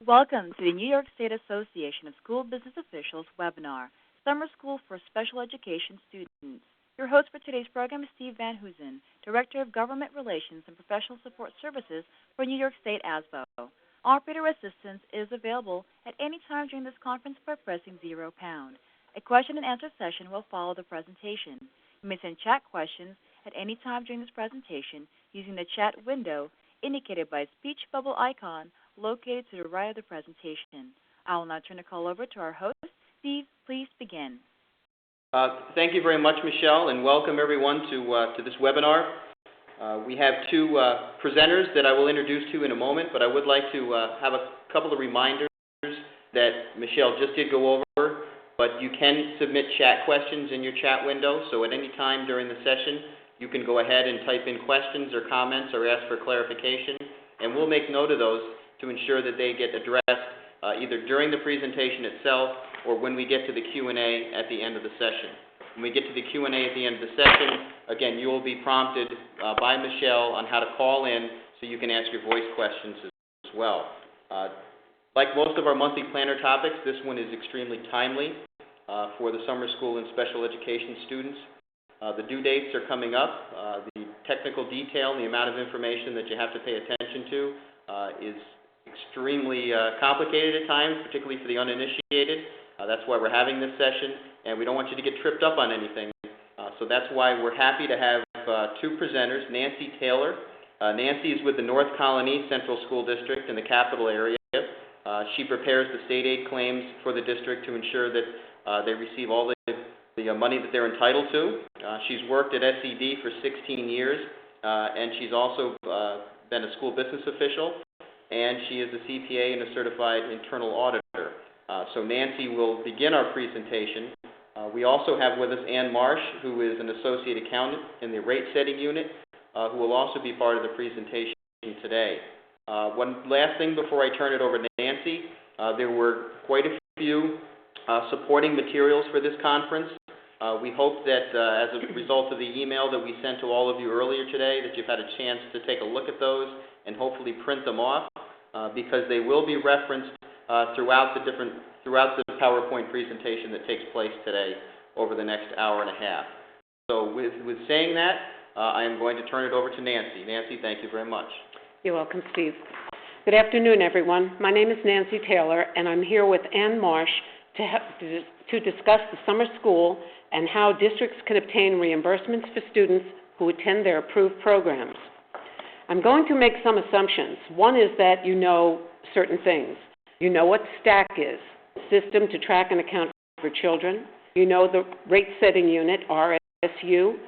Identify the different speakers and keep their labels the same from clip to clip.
Speaker 1: Welcome to the New York State Association of School Business Officials webinar, Summer School for Special Education Students. Your host for today's program is Steve Van Hoosen, Director of Government Relations and Professional Support Services for New York State ASBO. Operator assistance is available at any time during this conference by pressing #. A question and answer session will follow the presentation. You may send chat questions at any time during this presentation using the chat window indicated by a speech bubble icon located to the right of the presentation. I will now turn the call over to our host. Steve, please begin.
Speaker 2: Thank you very much, Michelle, and welcome everyone to this webinar. We have two presenters that I will introduce to you in a moment, but I would like to have a couple of reminders that Michelle just did go over, but you can submit chat questions in your chat window, so at any time during the session, you can go ahead and type in questions or comments or ask for clarification, and we'll make note of those to ensure that they get addressed either during the presentation itself or when we get to the Q&A at the end of the session. When we get to the Q&A at the end of the session, again, you will be prompted by Michelle on how to call in so you can ask your voice questions as well. Like most of our monthly planner topics, this one is extremely timely for the summer school and special education students. The due dates are coming up. The technical detail and the amount of information that you have to pay attention to is extremely complicated at times, particularly for the uninitiated. That's why we're having this session, and we don't want you to get tripped up on anything. So that's why we're happy to have two presenters, Nancy Taylor. Nancy is with the North Colony Central School District in the capital area. She prepares the state aid claims for the district to ensure that they receive all the money that they're entitled to. She's worked at SED for 16 years, and she's also been a school business official, and she is a CPA and a certified internal auditor. So Nancy will begin our presentation. We also have with us Ann Marsh, who is an associate accountant in the rate setting unit, who will also be part of the presentation today. One last thing before I turn it over to Nancy, there were quite a few supporting materials for this conference. We hope that as a result of the email that we sent to all of you earlier today, that you've had a chance to take a look at those and hopefully print them off, because they will be referenced throughout the PowerPoint presentation that takes place today over the next hour and a half. So with saying that, I am going to turn it over to Nancy. Nancy, thank you very much.
Speaker 3: You're welcome, Steve. Good afternoon, everyone. My name is Nancy Taylor, and I'm here with Ann Marsh to discuss the summer school and how districts can obtain reimbursements for students who attend their approved programs. I'm going to make some assumptions. One is that you know certain things. You know what STAC is, System to Track and Account for Children. You know the rate setting unit, RSU,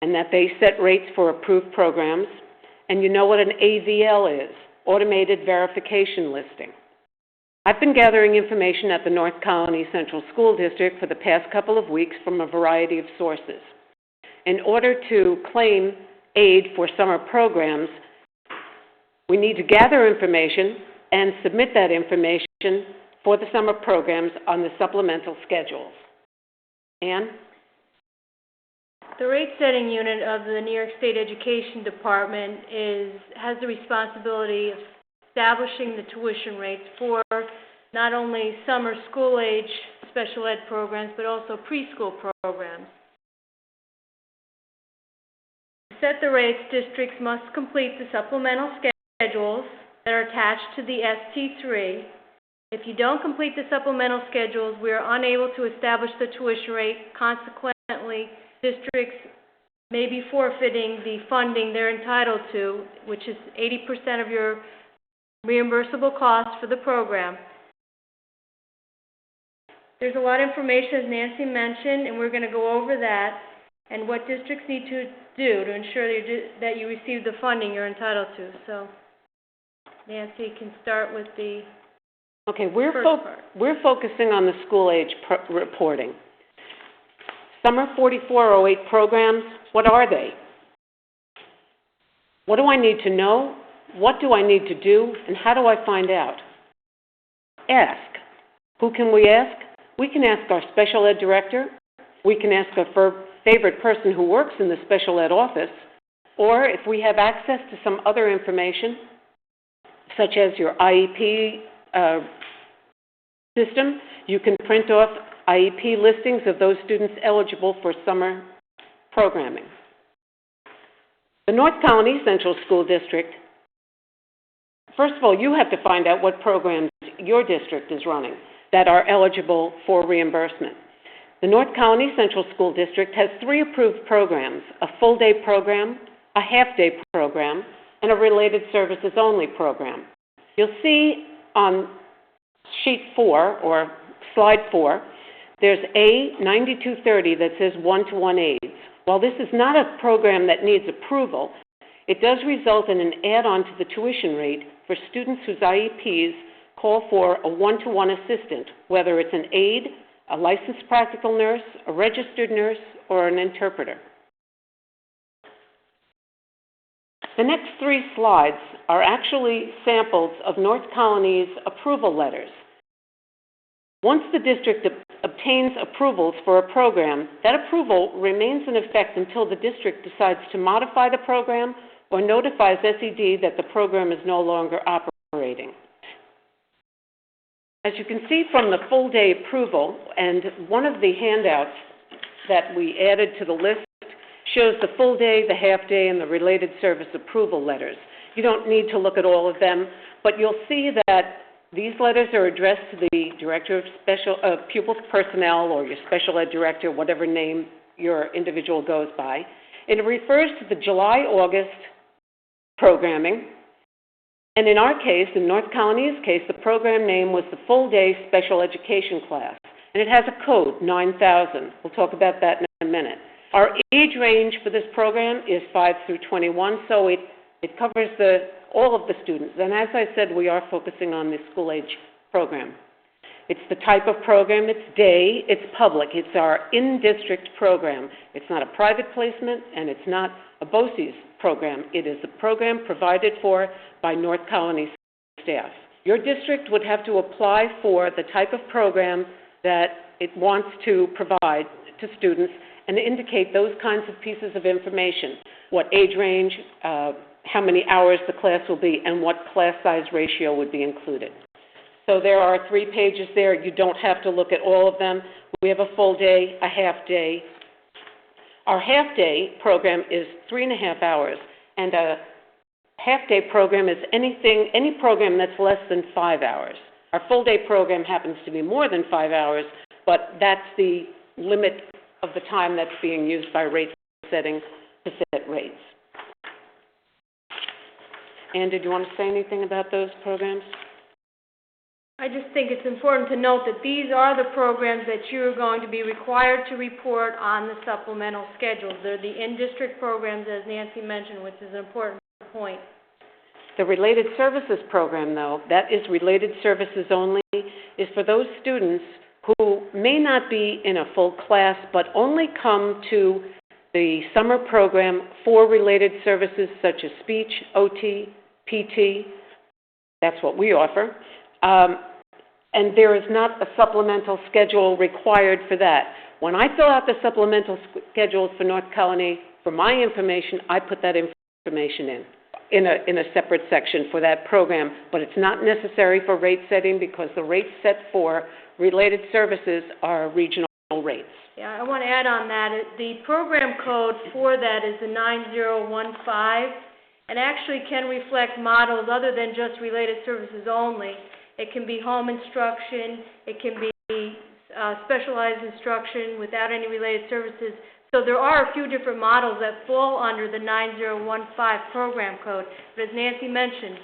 Speaker 3: and that they set rates for approved programs. And you know what an AVL is, Automated Verification Listing. I've been gathering information at the North Colony Central School District for the past couple of weeks from a variety of sources. In order to claim aid for summer programs, we need to gather information and submit that information for the summer programs on the supplemental schedules. Ann?
Speaker 4: The rate setting unit of the New York State Education Department has the responsibility of establishing the tuition rates for not only summer school age special ed programs, but also preschool programs. To set the rates, districts must complete the supplemental schedules that are attached to the ST3. If you don't complete the supplemental schedules, we are unable to establish the tuition rate. Consequently, districts may be forfeiting the funding they're entitled to, which is 80% of your reimbursable costs for the program. There's a lot of information, as Nancy mentioned, and we're going to go over that and what districts need to do to ensure that you receive the funding you're entitled to. So, Nancy can start with the
Speaker 3: we're focusing on the school age reporting. Summer 4408 programs, what are they? What do I need to know? What do I need to do? And how do I find out? Ask. Who can we ask? We can ask our special ed director. We can ask our favorite person who works in the special ed office. Or if we have access to some other information, such as your IEP system, you can print off IEP listings of those students eligible for summer programming. The North Colony Central School District, first of all, you have to find out what programs your district is running that are eligible for reimbursement. The North Colony Central School District has 3 approved programs: a full-day program, a half-day program, and a related services-only program. You'll see on sheet 4, or slide 4, there's A9230 that says one-to-one aids. While this is not a program that needs approval, it does result in an add-on to the tuition rate for students whose IEPs call for a one-to-one assistant, whether it's an aide, a licensed practical nurse, a registered nurse, or an interpreter. The next 3 slides are actually samples of North Colony's approval letters. Once the district obtains approvals for a program, that approval remains in effect until the district decides to modify the program or notifies SED that the program is no longer operating. As you can see from the full-day approval, and one of the handouts that we added to the list shows the full day, the half day, and the related service approval letters. You don't need to look at all of them, but you'll see that these letters are addressed to the Director of Pupil Personnel or your Special Ed Director, whatever name your individual goes by. It refers to the July-August programming. And in our case, in North Colony's case, the program name was the full-day special education class. And it has a code, 9000. We'll talk about that in a minute. Our age range for this program is 5 through 21, so it covers all of the students. And as I said, we are focusing on the school-age program. It's the type of program, it's day, it's public. It's our in-district program. It's not a private placement, and it's not a BOCES program. It is a program provided for by North Colony staff. Your district would have to apply for the type of program that it wants to provide to students and indicate those kinds of pieces of information: what age range, how many hours the class will be, and what class size ratio would be included. So there are 3 pages there. You don't have to look at all of them. We have a full day, a half day. Our half day program is 3.5 hours, and a half day program is any program that's less than 5 hours. Our full day program happens to be more than 5 hours, but that's the limit of the time that's being used by rate setting to set rates. Ann, did you want to say anything about those programs?
Speaker 4: I just think it's important to note that these are the programs that you're going to be required to report on the supplemental schedules. They're the in-district programs, as Nancy mentioned, which is an important point.
Speaker 3: The related services program, though, that is related services only, is for those students who may not be in a full class but only come to the summer program for related services such as speech, OT, PT. That's what we offer. And there is not a supplemental schedule required for that. When I fill out the supplemental schedules for North Colony, for my information, I put that information in a separate section for that program, but it's not necessary for rate setting because the rates set for related services are regional rates.
Speaker 4: Yeah, I want to add on that. The program code for that is the 9015, and actually can reflect models other than just related services only. It can be home instruction, it can be specialized instruction without any related services. So there are a few different models that fall under the 9015 program code. But as Nancy mentioned,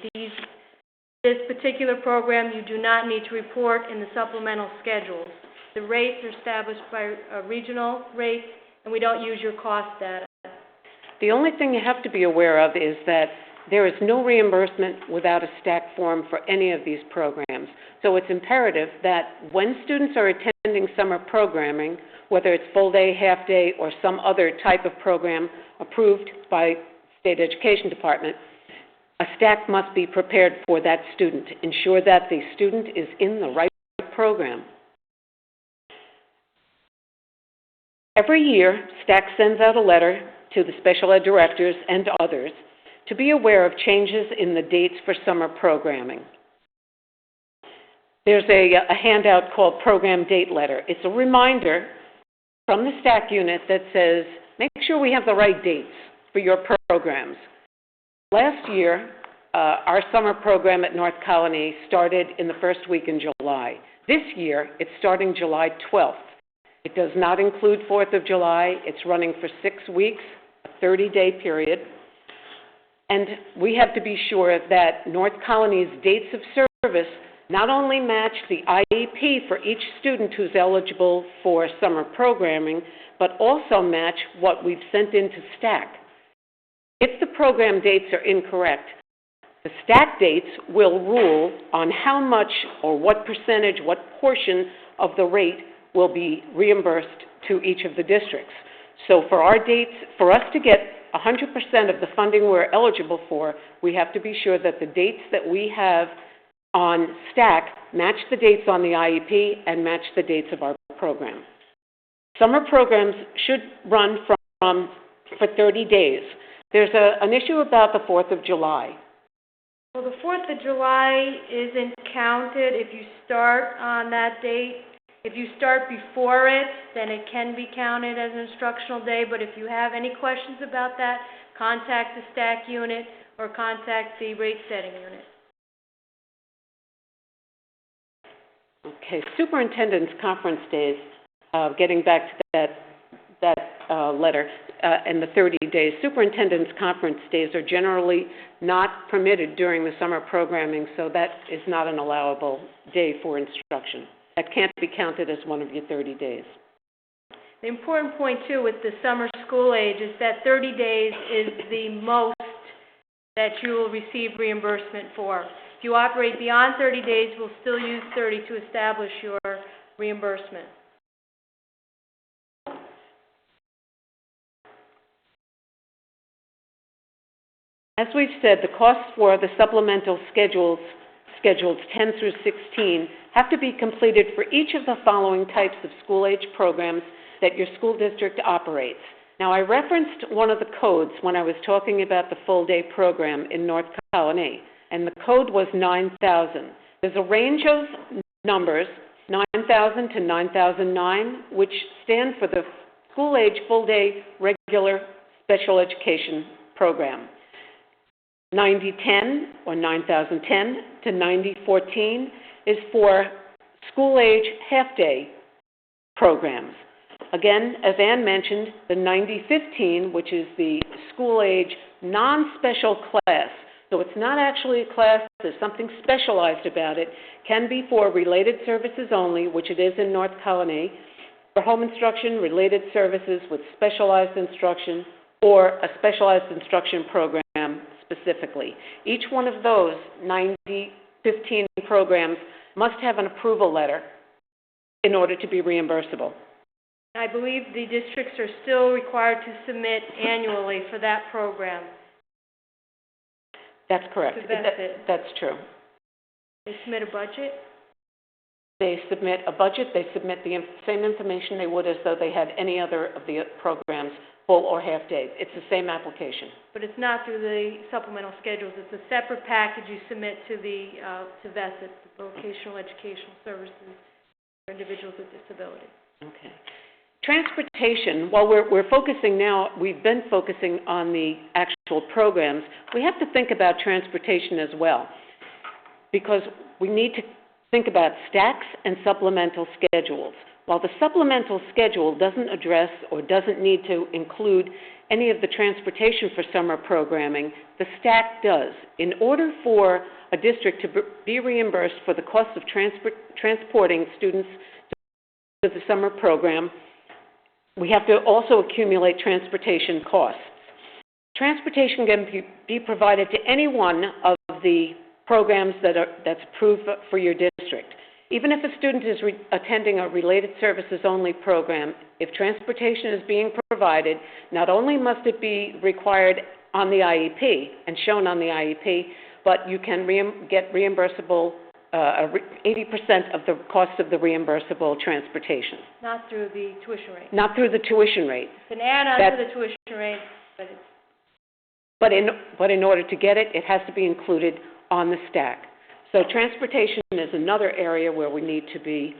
Speaker 4: this particular program you do not need to report in the supplemental schedules. The rates are established by regional rates, and we don't use your cost data.
Speaker 3: The only thing you have to be aware of is that there is no reimbursement without a stack form for any of these programs. So it's imperative that when students are attending summer programming, whether it's full day, half day, or some other type of program approved by State Education Department, a stack must be prepared for that student. Ensure that the student is in the right program. Every year, STAC sends out a letter to the special ed directors and to others to be aware of changes in the dates for summer programming. there's a handout called Program Date Letter. It's a reminder from the STAC unit that says, make sure we have the right dates for your programs. Last year, our summer program at North Colony started in the first week in July. This year, it's starting July 12th. It does not include 4th of July. It's running for 6 weeks, a 30-day period. And we have to be sure that North Colony's dates of service not only match the IEP for each student who's eligible for summer programming, but also match what we've sent into STAC. If the program dates are incorrect, the STAC dates will rule on how much or what percentage, what portion of the rate will be reimbursed to each of the districts. So for our dates, for us to get 100% of the funding we're eligible for, we have to be sure that the dates that we have on STAC match the dates on the IEP and match the dates of our program. Summer programs should run for 30 days. There's an issue about the 4th of July.
Speaker 4: Well, the 4th of July isn't counted if you start on that date. If you start before it, then it can be counted as an instructional day, but if you have any questions about that, contact the STAC unit or contact the rate setting unit.
Speaker 3: Okay, superintendent's conference days, getting back to that letter and the 30 days, superintendent's conference days are generally not permitted during the summer programming, so that is not an allowable day for instruction. That can't be counted as one of your 30 days.
Speaker 4: The important point, too, with the summer school age is that 30 days is the most that you will receive reimbursement for. If you operate beyond 30 days, we'll still use 30 to establish your reimbursement.
Speaker 3: As we've said, the costs for the supplemental schedules 10 through 16 have to be completed for each of the following types of school-age programs that your school district operates. Now, I referenced one of the codes when I was talking about the full-day program in North Colony, and the code was 9,000. There's a range of numbers, 9,000 to 9,009, which stand for the school-age full-day regular special education program. 9010 or 9010 to 9014 is for school-age half-day programs. Again, as Ann mentioned, the 9015, which is the school-age non-special class, so it's not actually a class, there's something specialized about it, can be for related services only, which it is in North Colony, for home instruction, related services with specialized instruction, or a specialized instruction program specifically. Each one of those 9015 programs must have an approval letter in order to be reimbursable.
Speaker 4: I believe the districts are still required to submit annually for that program.
Speaker 3: That's correct. That's true.
Speaker 4: They submit a budget?
Speaker 3: They submit a budget. They submit the same information they would as though they had any other of the programs, full or half day. It's the same application.
Speaker 4: But it's not through the supplemental schedules. It's a separate package you submit to the to VESIT, the Vocational Educational Services for Individuals with Disabilities.
Speaker 3: Okay. Transportation, while we're focusing now, we've been focusing on the actual programs, we have to think about transportation as well, because we need to think about stacks and supplemental schedules. While the supplemental schedule doesn't address or doesn't need to include any of the transportation for summer programming, the stack does. In order for a district to be reimbursed for the cost of transporting students to the summer program, we have to also accumulate transportation costs. Transportation can be provided to any one of the programs that's approved for your district. Even if a student is attending a related services only program, if transportation is being provided, not only must it be required on the IEP and shown on the IEP, but you can get reimbursable 80% of the cost of the reimbursable transportation.
Speaker 4: Not through the tuition rate.
Speaker 3: Not through the tuition rate.
Speaker 4: It's an add-on to the tuition rate, but it's...
Speaker 3: But in order to get it, it has to be included on the stack. So transportation is another area where we need to be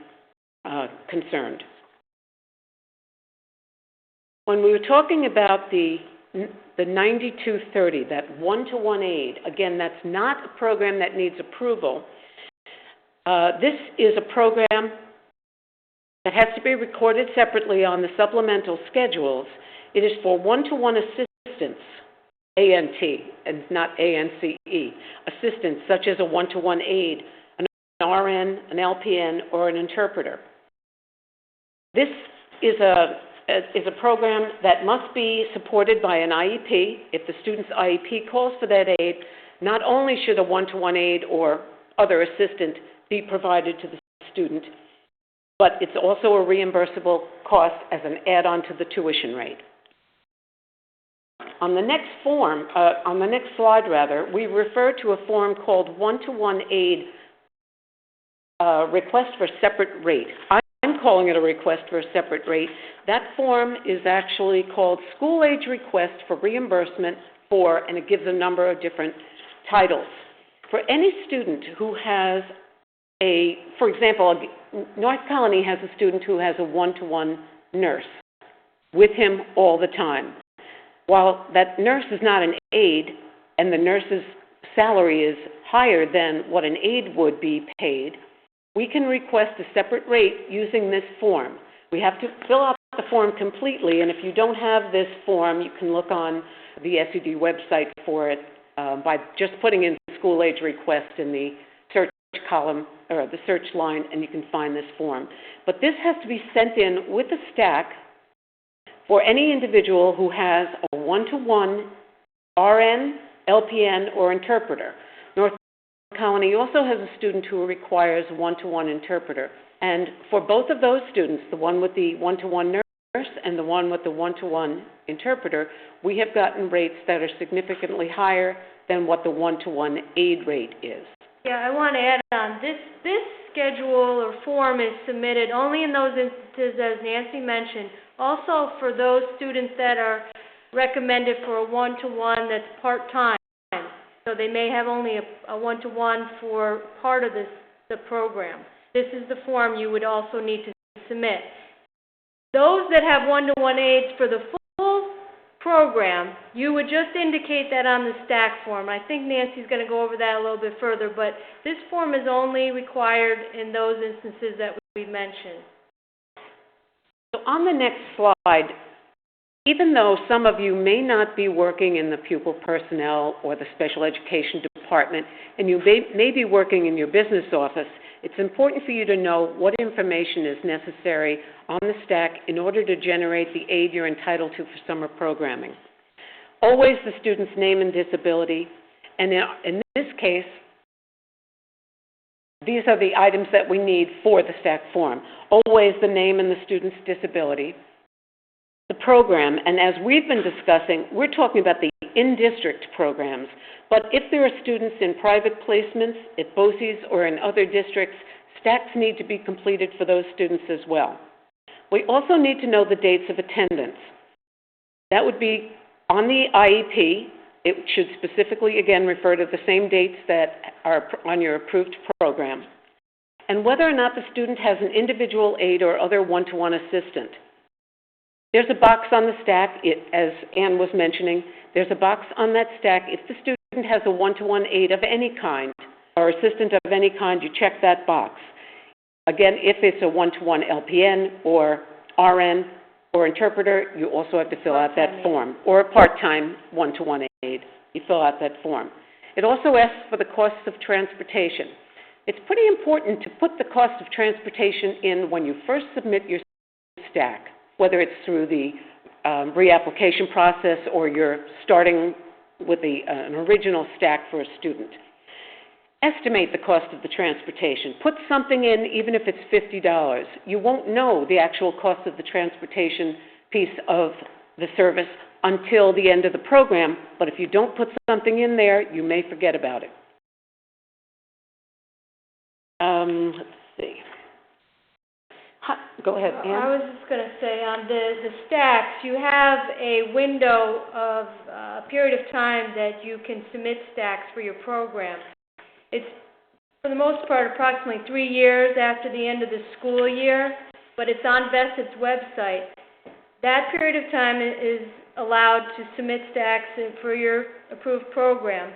Speaker 3: concerned. When we were talking about the 9230, that one-to-one aid, again, that's not a program that needs approval. This is a program that has to be recorded separately on the supplemental schedules. It is for one-to-one assistance, ANT, and not ANCE, assistance such as a one-to-one aid, an RN, an LPN, or an interpreter. This is a program that must be supported by an IEP. If the student's IEP calls for that aid, not only should a one-to-one aid or other assistant be provided to the student, but it's also a reimbursable cost as an add-on to the tuition rate. On the next slide, we refer to a form called one-to-one aid request for separate rate. I'm calling it a request for a separate rate. That form is actually called School Age Request for Reimbursement for, and it gives a number of different titles. For any student who has for example, North Colony has a student who has a one-to-one nurse with him all the time. While that nurse is not an aide and the nurse's salary is higher than what an aide would be paid, we can request a separate rate using this form. We have to fill out the form completely, and if you don't have this form, you can look on the SED website for it by just putting in School Age Request in the search column or the search line, and you can find this form. But this has to be sent in with a stack for any individual who has a one-to-one RN, LPN, or interpreter. North Colony also has a student who requires a one-to-one interpreter. And for both of those students, the one with the one-to-one nurse and the one with the one-to-one interpreter, we have gotten rates that are significantly higher than what the one-to-one aid rate is.
Speaker 4: Yeah, I want to add on. This schedule or form is submitted only in those instances, as Nancy mentioned. Also for those students that are recommended for a one-to-one that's part-time. So they may have only a one-to-one for part of the program. This is the form you would also need to submit. Those that have one-to-one aids for the full program, you would just indicate that on the stack form. I think Nancy's going to go over that a little bit further, but this form is only required in those instances that we mentioned.
Speaker 3: So on the next slide, even though some of you may not be working in the pupil personnel or the special education department, and you may be working in your business office, it's important for you to know what information is necessary on the stack in order to generate the aid you're entitled to for summer programming. Always the student's name and disability, and in this case, these are the items that we need for the stack form. Always the name and the student's disability, the program, and as we've been discussing, we're talking about the in-district programs. But if there are students in private placements at BOCES or in other districts, stacks need to be completed for those students as well. We also need to know the dates of attendance. That would be on the IEP. It should specifically, again, refer to the same dates that are on your approved program. And whether or not the student has an individual aide or other one-to-one assistant. There's a box on the stack, as Ann was mentioning, there's a box on that stack. If the student has a one-to-one aide of any kind or assistant of any kind, you check that box. Again, if it's a one-to-one LPN or RN or interpreter, you also have to fill out that form. Or a part-time one-to-one aide, you fill out that form. It also asks for the costs of transportation. It's pretty important to put the cost of transportation in when you first submit your stack, whether it's through the reapplication process or you're starting with an original stack for a student. Estimate the cost of the transportation. Put something in, even if it's $50. You won't know the actual cost of the transportation piece of the service until the end of the program, but if you don't put something in there, you may forget about it. Let's see. Go ahead, Ann.
Speaker 4: I was just going to say, on the stacks, you have a window of a period of time that you can submit stacks for your program. It's for the most part, approximately 3 years after the end of the school year, but it's on VESIT's website. That period of time is allowed to submit stacks for your approved program.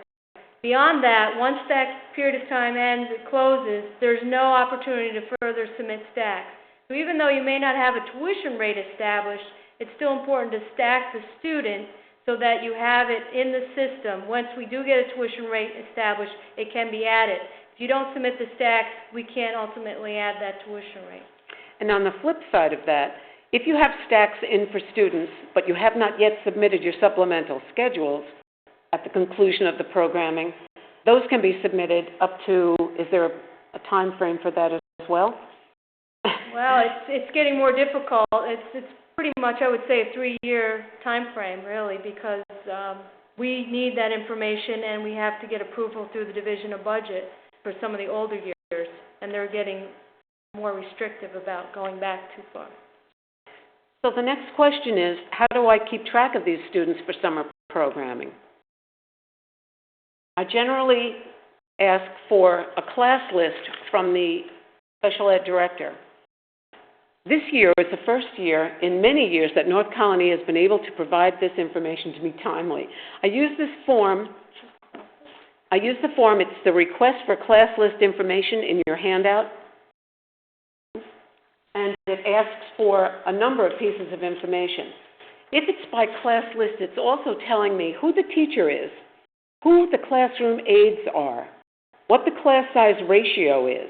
Speaker 4: Beyond that, once that period of time ends, it closes, there's no opportunity to further submit stacks. So even though you may not have a tuition rate established, it's still important to stack the student so that you have it in the system. Once we do get a tuition rate established, it can be added. If you don't submit the stacks, we can't ultimately add that tuition rate.
Speaker 3: And on the flip side of that, if you have stacks in for students, but you have not yet submitted your supplemental schedules at the conclusion of the programming, those can be submitted up to, is there a time frame for that as well?
Speaker 4: Well, it's getting more difficult. It's pretty much, I would say, a 3-year time frame, really, because we need that information and we have to get approval through the Division of Budget for some of the older years, and they're getting more restrictive about going back too far.
Speaker 3: So the next question is, how do I keep track of these students for summer programming? I generally ask for a class list from the special ed director. This year is the first year in many years that North Colony has been able to provide this information to me timely. I use the form, it's the request for class list information in your handout, and it asks for a number of pieces of information. If it's by class list, it's also telling me who the teacher is, who the classroom aides are, what the class size ratio is,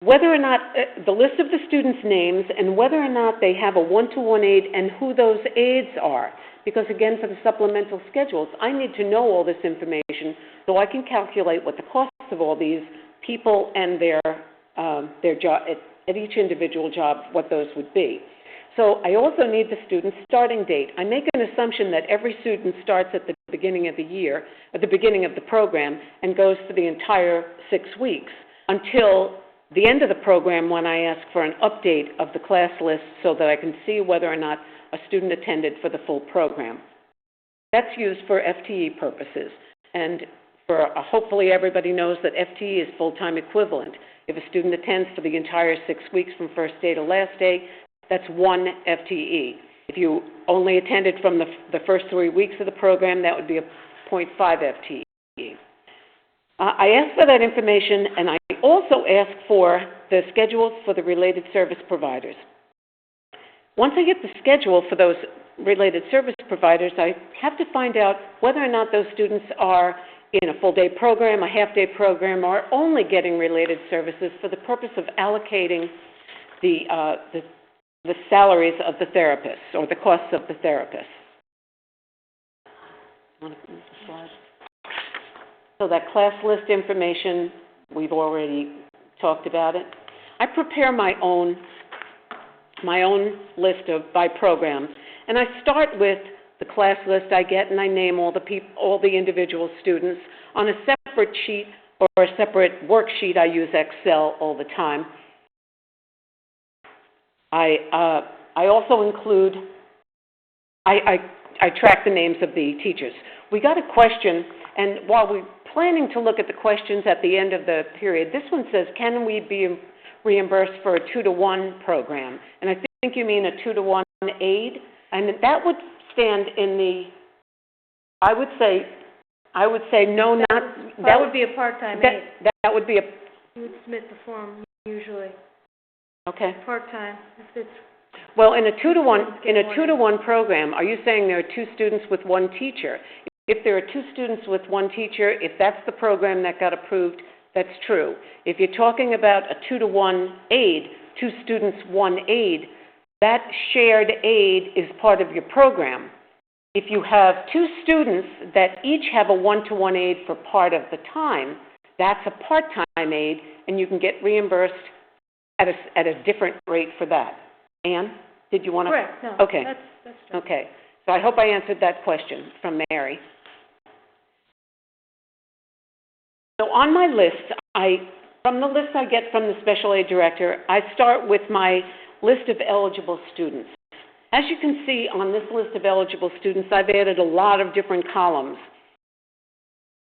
Speaker 3: whether or not the list of the students' names, and whether or not they have a one-to-one aide and who those aides are. Because again, for the supplemental schedules, I need to know all this information so I can calculate what the costs of all these people and their job at each individual job, what those would be. So I also need the student's starting date. I make an assumption that every student starts at the beginning of the year, at the beginning of the program, and goes for the entire 6 weeks until the end of the program when I ask for an update of the class list so that I can see whether or not a student attended for the full program. That's used for FTE purposes, and for hopefully everybody knows that FTE is full-time equivalent. If a student attends for the entire 6 weeks from first day to last day, that's 1 FTE. If you only attended from the first 3 weeks of the program, that would be a 0.5 FTE. I ask for that information, and I also ask for the schedules for the related service providers. Once I get the schedule for those related service providers, I have to find out whether or not those students are in a full-day program, a half-day program, or only getting related services for the purpose of allocating the salaries of the therapists or the costs of the therapists. Want to move the slide? So that class list information, we've already talked about it. I prepare my own list by program, and I start with the class list I get, and I name all the individual students on a separate sheet or a separate worksheet. I use Excel all the time. I also include, I track the names of the teachers. We got a question, and while we're planning to look at the questions at the end of the period, this one says, can we be reimbursed for a 2-to-1 program? And I think you mean a 2-to-1 aide, and that would stand in the, I would say no, not,
Speaker 4: that would be a part-time aide.
Speaker 3: That would be a,
Speaker 4: You would submit the form usually.
Speaker 3: Okay.
Speaker 4: Part-time, if it's.
Speaker 3: Well, in a 2-to-1 program, are you saying there are 2 students with 1 teacher? If there are 2 students with 1 teacher, if that's the program that got approved, that's true. If you're talking about a 2-to-1 aide, 2 students, 1 aide, that shared aide is part of your program. If you have 2 students that each have a 1-to-1 aide for part of the time, that's a part-time aide, and you can get reimbursed at a different rate for that. Ann, did you want to?
Speaker 4: Correct, no.
Speaker 3: Okay.
Speaker 4: That's true.
Speaker 3: Okay. So I hope I answered that question from Mary. So on my list, from the list I get from the special aid director, I start with my list of eligible students. As you can see on this list of eligible students, I've added a lot of different columns.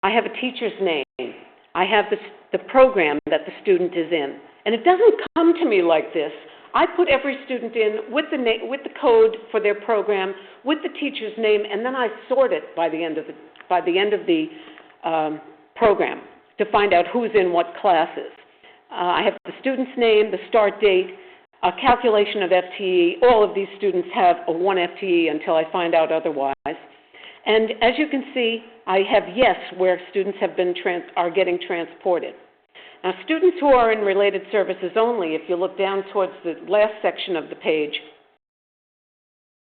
Speaker 3: I have a teacher's name. I have the program that the student is in. And it doesn't come to me like this. I put every student in with the code for their program, with the teacher's name, and then I sort it by the end of the program to find out who's in what classes. I have the student's name, the start date, a calculation of FTE. All of these students have a 1 FTE until I find out otherwise. And as you can see, I have yes where students are getting transported. Now, students who are in related services only, if you look down towards the last section of the page,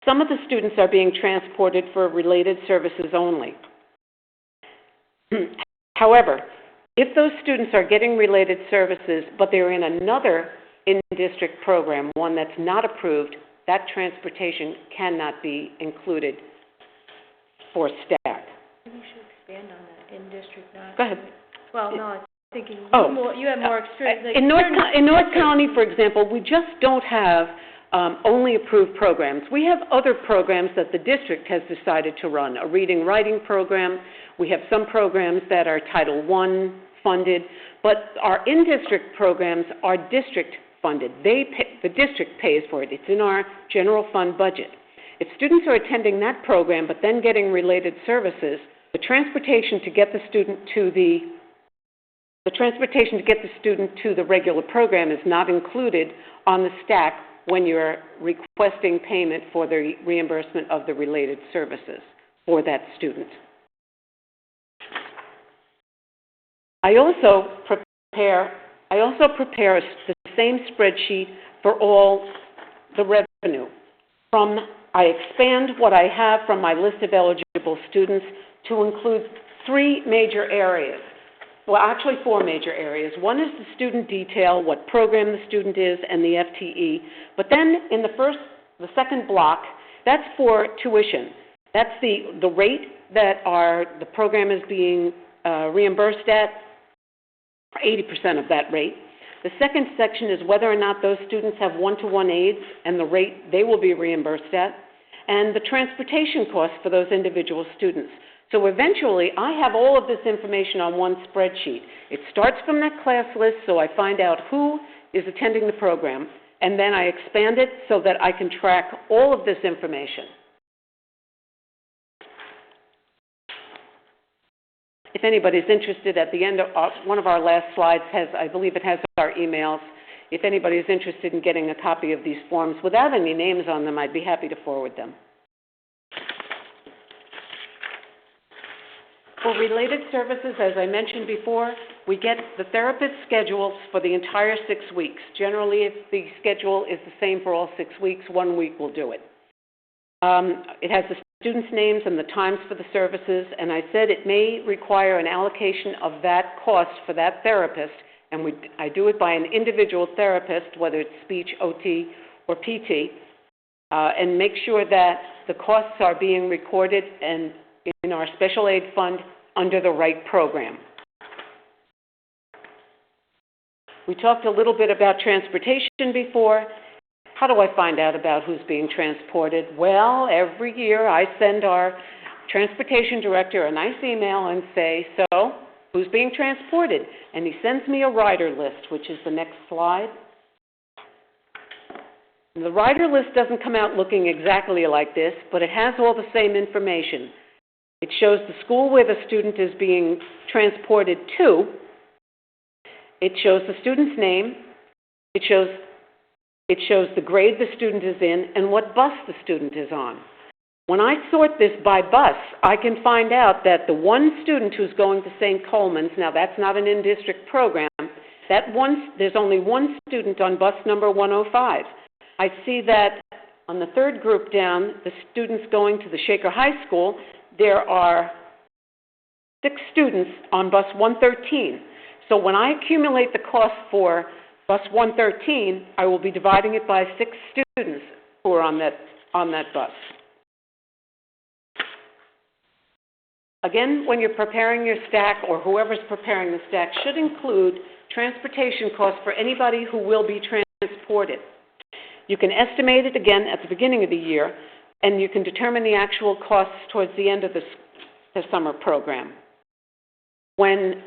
Speaker 3: some of the students are being transported for related services only. However, if those students are getting related services, but they're in another in-district program, one that's not approved, that transportation cannot be included for staff.
Speaker 4: Maybe you should expand on that, in-district, not...
Speaker 3: Go ahead.
Speaker 4: Well, no, I'm thinking you have more experience. Like
Speaker 3: in North County, for example, we just don't have only approved programs. We have other programs that the district has decided to run, a reading-writing program. We have some programs that are Title I funded, but our in-district programs are district funded. The district pays for it. It's in our general fund budget. If students are attending that program but then getting related services, the transportation to get the student to the regular program is not included on the stack when you're requesting payment for the reimbursement of the related services for that student. I also prepare the same spreadsheet for all the revenue. I expand what I have from my list of eligible students to include 3 major areas. Well, actually 4 major areas. One is the student detail, what program the student is, and the FTE. But then in the second block, that's for tuition. That's the rate that the program is being reimbursed at, 80% of that rate. The second section is whether or not those students have one-to-one aides and the rate they will be reimbursed at, and the transportation costs for those individual students. So eventually, I have all of this information on one spreadsheet. It starts from that class list, so I find out who is attending the program, and then I expand it so that I can track all of this information. If anybody's interested, at the end of one of our last slides I believe it has our emails. If anybody's interested in getting a copy of these forms without any names on them, I'd be happy to forward them. For related services, as I mentioned before, we get the therapist schedules for the entire 6 weeks. Generally, if the schedule is the same for all 6 weeks, 1 week will do it. It has the students' names and the times for the services, and I said it may require an allocation of that cost for that therapist, and I do it by an individual therapist, whether it's speech, OT, or PT, and make sure that the costs are being recorded and in our special aid fund under the right program. We talked a little bit about transportation before. How do I find out about who's being transported? Well, every year I send our transportation director a nice email and say, so, who's being transported? And he sends me a rider list, which is the next slide. And the rider list doesn't come out looking exactly like this, but it has all the same information. It shows the school where the student is being transported to. It shows the student's name. It shows the grade the student is in and what bus the student is on. When I sort this by bus, I can find out that the one student who's going to St. Coleman's, now that's not an in-district program, there's only one student on bus number 105. I see that on the third group down, the students going to the Shaker High School, there are 6 students on bus 113. So when I accumulate the cost for bus 113, I will be dividing it by 6 students who are on that bus. Again, when you're preparing your stack, or whoever's preparing the stack, should include transportation costs for anybody who will be transported. You can estimate it again at the beginning of the year, and you can determine the actual costs towards the end of the summer program. When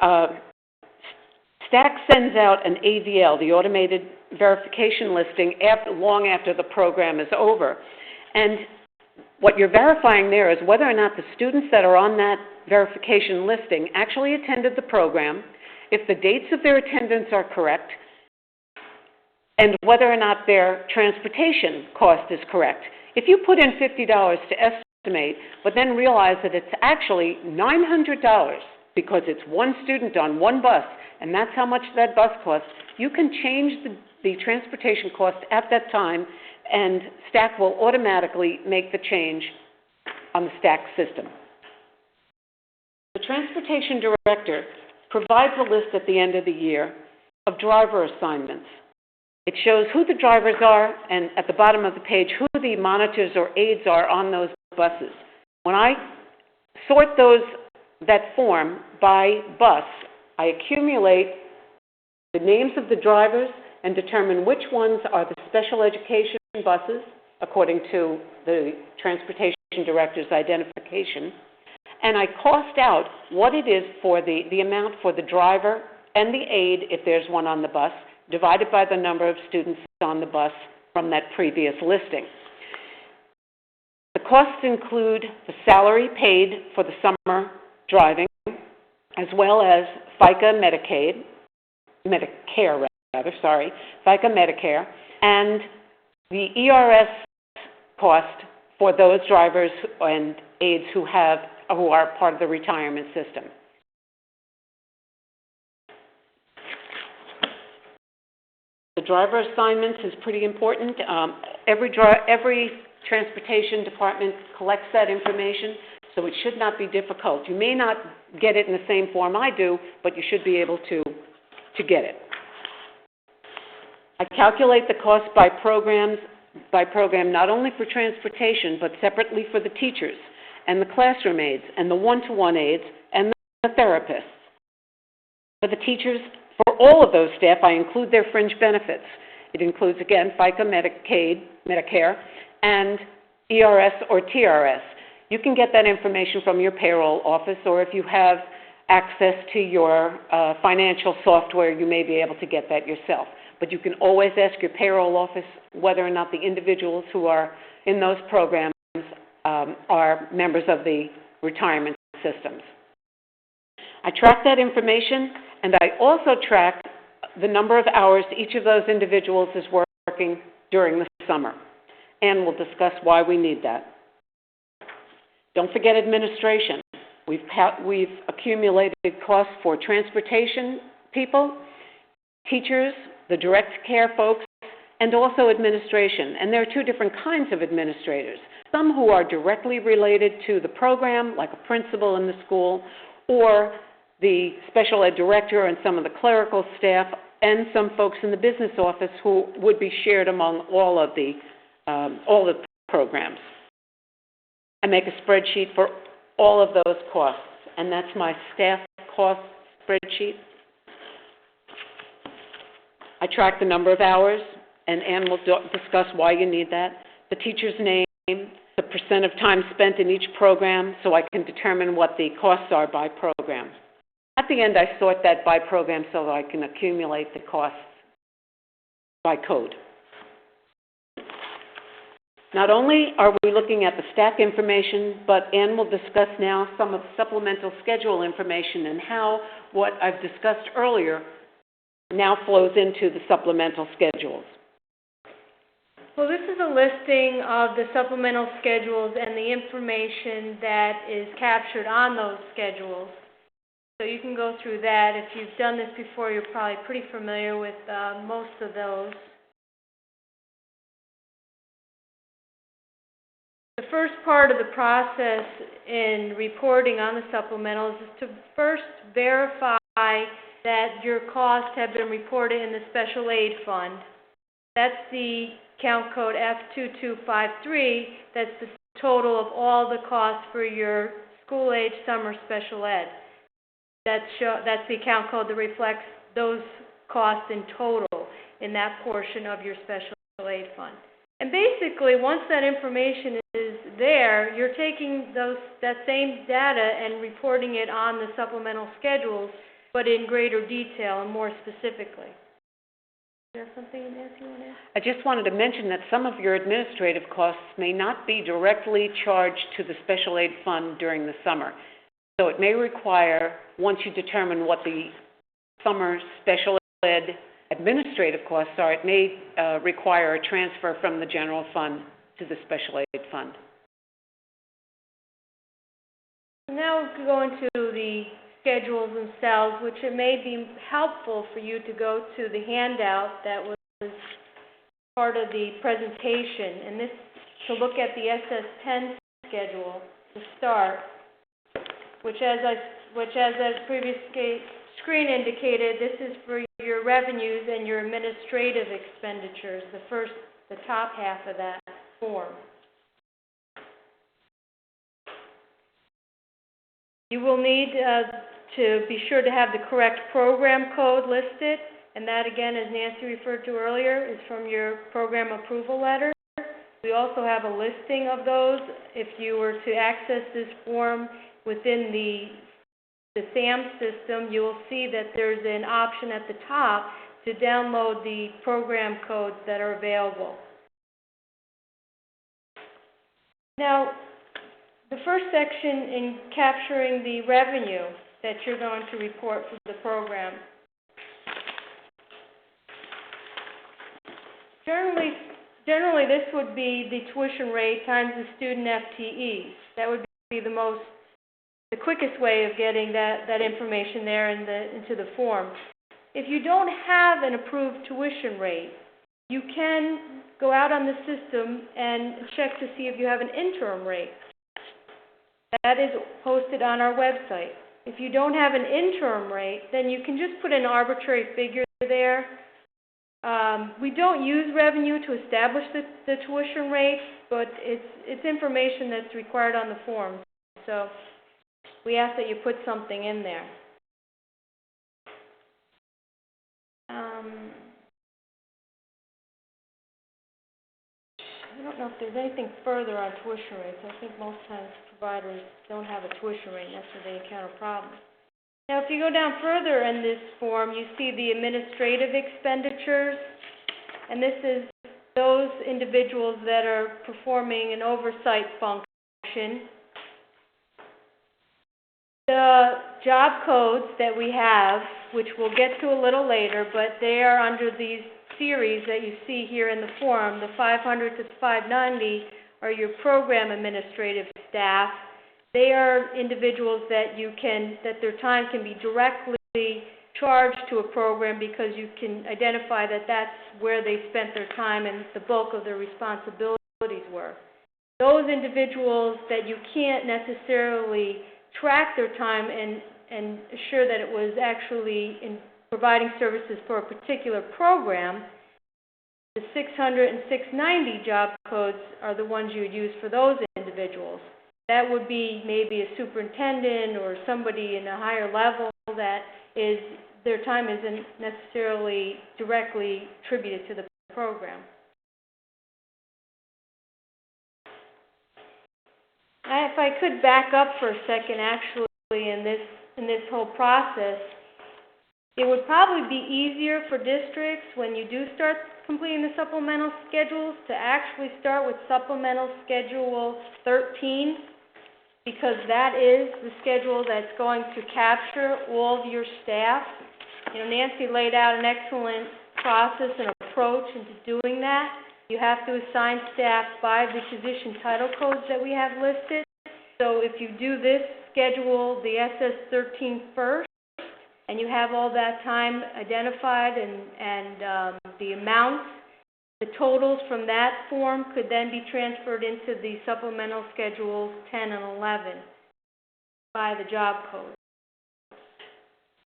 Speaker 3: STAC sends out an AVL, the automated verification listing, long after the program is over. And what you're verifying there is whether or not the students that are on that verification listing actually attended the program, if the dates of their attendance are correct, and whether or not their transportation cost is correct. If you put in $50 to estimate, but then realize that it's actually $900 because it's one student on one bus, and that's how much that bus costs, you can change the transportation cost at that time, and STAC will automatically make the change on the STAC system. The transportation director provides a list at the end of the year of driver assignments. It shows who the drivers are, and at the bottom of the page, who the monitors or aides are on those buses. When I sort that form by bus, I accumulate the names of the drivers and determine which ones are the special education buses, according to the transportation director's identification, and I cost out what it is for the amount for the driver and the aide, if there's one on the bus, divided by the number of students on the bus from that previous listing. The costs include the salary paid for the summer driving, as well as FICA Medicare, and the ERS cost for those drivers and aides who are part of the retirement system. The driver assignments is pretty important. Every transportation department collects that information, so it should not be difficult. You may not get it in the same form I do, but you should be able to get it. I calculate the cost by program, not only for transportation, but separately for the teachers and the classroom aides and the one-to-one aides and the therapists. For the teachers, for all of those staff, I include their fringe benefits. It includes, again, FICA, Medicare, and ERS or TRS. You can get that information from your payroll office, or if you have access to your financial software, you may be able to get that yourself. But you can always ask your payroll office whether or not the individuals who are in those programs are members of the retirement systems. I track that information, and I also track the number of hours each of those individuals is working during the summer. And we'll discuss why we need that. Don't forget administration. We've accumulated costs for transportation people, teachers, the direct care folks, and also administration. And there are two different kinds of administrators. Some who are directly related to the program, like a principal in the school, or the special ed director and some of the clerical staff, and some folks in the business office who would be shared among all the programs. I make a spreadsheet for all of those costs, and that's my staff cost spreadsheet. I track the number of hours, and Ann will discuss why you need that, the teacher's name, the percent of time spent in each program, so I can determine what the costs are by program. At the end, I sort that by program so that I can accumulate the costs by code. Not only are we looking at the STAC information, but Ann will discuss now some of the supplemental schedule information and how what I've discussed earlier now flows into the supplemental schedules.
Speaker 4: Well, this is a listing of the supplemental schedules and the information that is captured on those schedules. So you can go through that. If you've done this before, you're probably pretty familiar with most of those. The first part of the process in reporting on the supplementals is to first verify that your costs have been reported in the special aid fund. That's the count code F2253. That's the total of all the costs for your school age summer special ed. That's the account code that reflects those costs in total in that portion of your special aid fund. And basically, once that information is there, you're taking that same data and reporting it on the supplemental schedules but in greater detail and more specifically. Is there something, Nancy, you want to add?
Speaker 3: I just wanted to mention that some of your administrative costs may not be directly charged to the special aid fund during the summer. So it may require, once you determine what the summer special ed administrative costs are, it may require a transfer from the general fund to the special aid fund.
Speaker 4: Now we go into the schedules themselves, which it may be helpful for you to go to the handout that was part of the presentation, and this to look at the SS10 schedule to start, which as the previous screen indicated, this is for your revenues and your administrative expenditures, the top half of that form. You will need to be sure to have the correct program code listed, and that again, as Nancy referred to earlier, is from your program approval letter. We also have a listing of those. If you were to access this form within the SAM system, you will see that there's an option at the top to download the program codes that are available. Now, the first section in capturing the revenue that you're going to report for the program. Generally, this would be the tuition rate times the student FTEs. That would be the quickest way of getting that information there into the form. If you don't have an approved tuition rate, you can go out on the system and check to see if you have an interim rate. That is posted on our website. If you don't have an interim rate, then you can just put an arbitrary figure there. We don't use revenue to establish the tuition rate, but it's information that's required on the form. So we ask that you put something in there. I don't know if there's anything further on tuition rates. I think most times providers don't have a tuition rate, and that's where they encounter problems. Now, if you go down further in this form, you see the administrative expenditures, and this is those individuals that are performing an oversight function. The job codes that we have, which we'll get to a little later, but they are under these series that you see here in the form. The 500 to 590 are your program administrative staff. They are individuals that their time can be directly charged to a program because you can identify that that's where they spent their time and the bulk of their responsibilities were. Those individuals that you can't necessarily track their time and assure that it was actually in providing services for a particular program, the 600 and 690 job codes are the ones you would use for those individuals. That would be maybe a superintendent or somebody in a higher level that their time isn't necessarily directly attributed to the program. If I could back up for a second, actually, in this whole process, it would probably be easier for districts when you do start completing the supplemental schedules to actually start with supplemental schedule 13, because that is the schedule that's going to capture all of your staff. You know, Nancy laid out an excellent process and approach into doing that. You have to assign staff by the position title codes that we have listed. So if you do this schedule, the SS13 first, and you have all that time identified and the amounts, the totals from that form could then be transferred into the supplemental schedules 10 and 11 by the job code.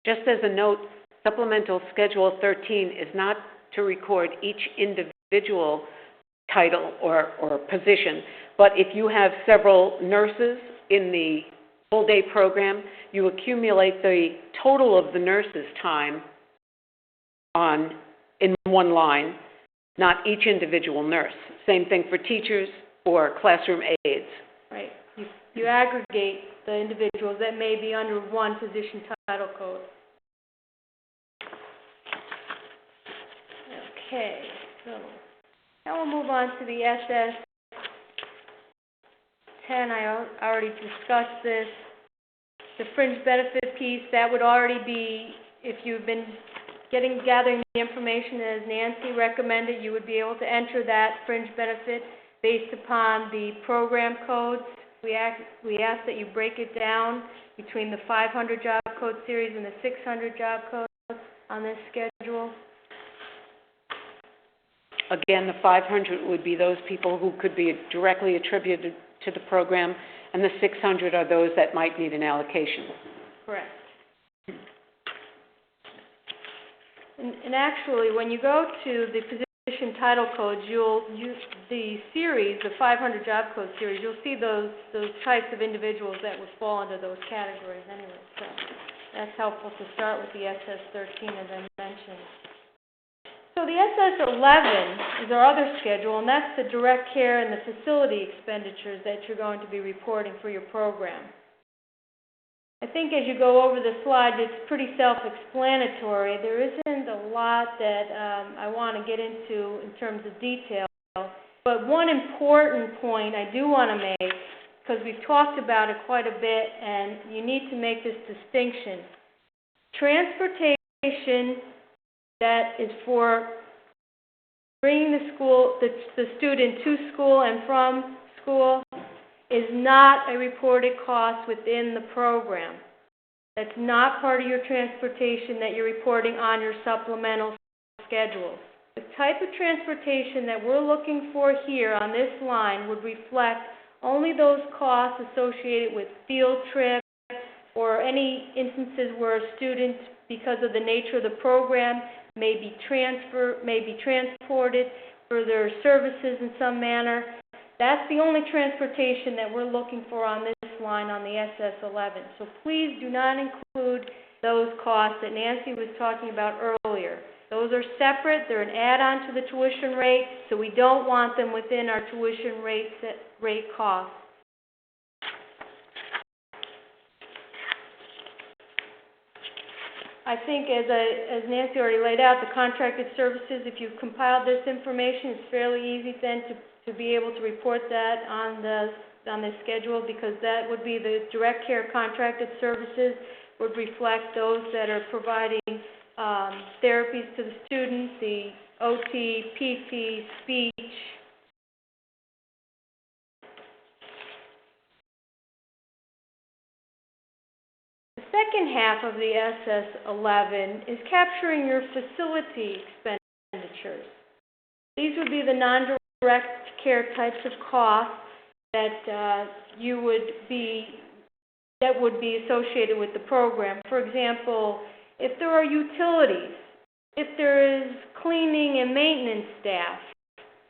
Speaker 3: Just as a note, supplemental schedule 13 is not to record each individual title or position, but if you have several nurses in the full-day program, you accumulate the total of the nurses' time in one line, not each individual nurse. Same thing for teachers or classroom aides.
Speaker 4: Right. You aggregate the individuals that may be under one position title code. Okay, so now we'll move on to the SS10. I already discussed this. The fringe benefit piece, that would already be, if you've been gathering the information as Nancy recommended, you would be able to enter that fringe benefit based upon the program codes. We ask that you break it down between the 500 job code series and the 600 job codes on this schedule.
Speaker 3: Again, the 500 would be those people who could be directly attributed to the program, and the 600 are those that might need an allocation.
Speaker 4: Correct. And actually, when you go to the position title codes, the series, the 500 job code series, you'll see those types of individuals that would fall under those categories anyway. So that's helpful to start with the SS13 as I mentioned. So the SS11 is our other schedule, and that's the direct care and the facility expenditures that you're going to be reporting for your program. I think as you go over the slide, it's pretty self-explanatory. There isn't a lot that I want to get into in terms of detail, but one important point I do want to make, because we've talked about it quite a bit, and you need to make this distinction. Transportation that is for bringing the student to school and from school is not a reported cost within the program. That's not part of your transportation that you're reporting on your supplemental schedule. The type of transportation that we're looking for here on this line would reflect only those costs associated with field trips or any instances where a student, because of the nature of the program, may be transported for their services in some manner. That's the only transportation that we're looking for on this line on the SS11. So please do not include those costs that Nancy was talking about earlier. Those are separate. They're an add-on to the tuition rate, so we don't want them within our tuition rate costs. I think as Nancy already laid out, the contracted services, if you've compiled this information, it's fairly easy then to be able to report that on this schedule, because that would be the direct care contracted services would reflect those that are providing therapies to the students, the OT, PT, speech. The second half of the SS11 is capturing your facility expenditures. These would be the non-direct care types of costs that would be associated with the program. For example, if there are utilities, if there is cleaning and maintenance staff,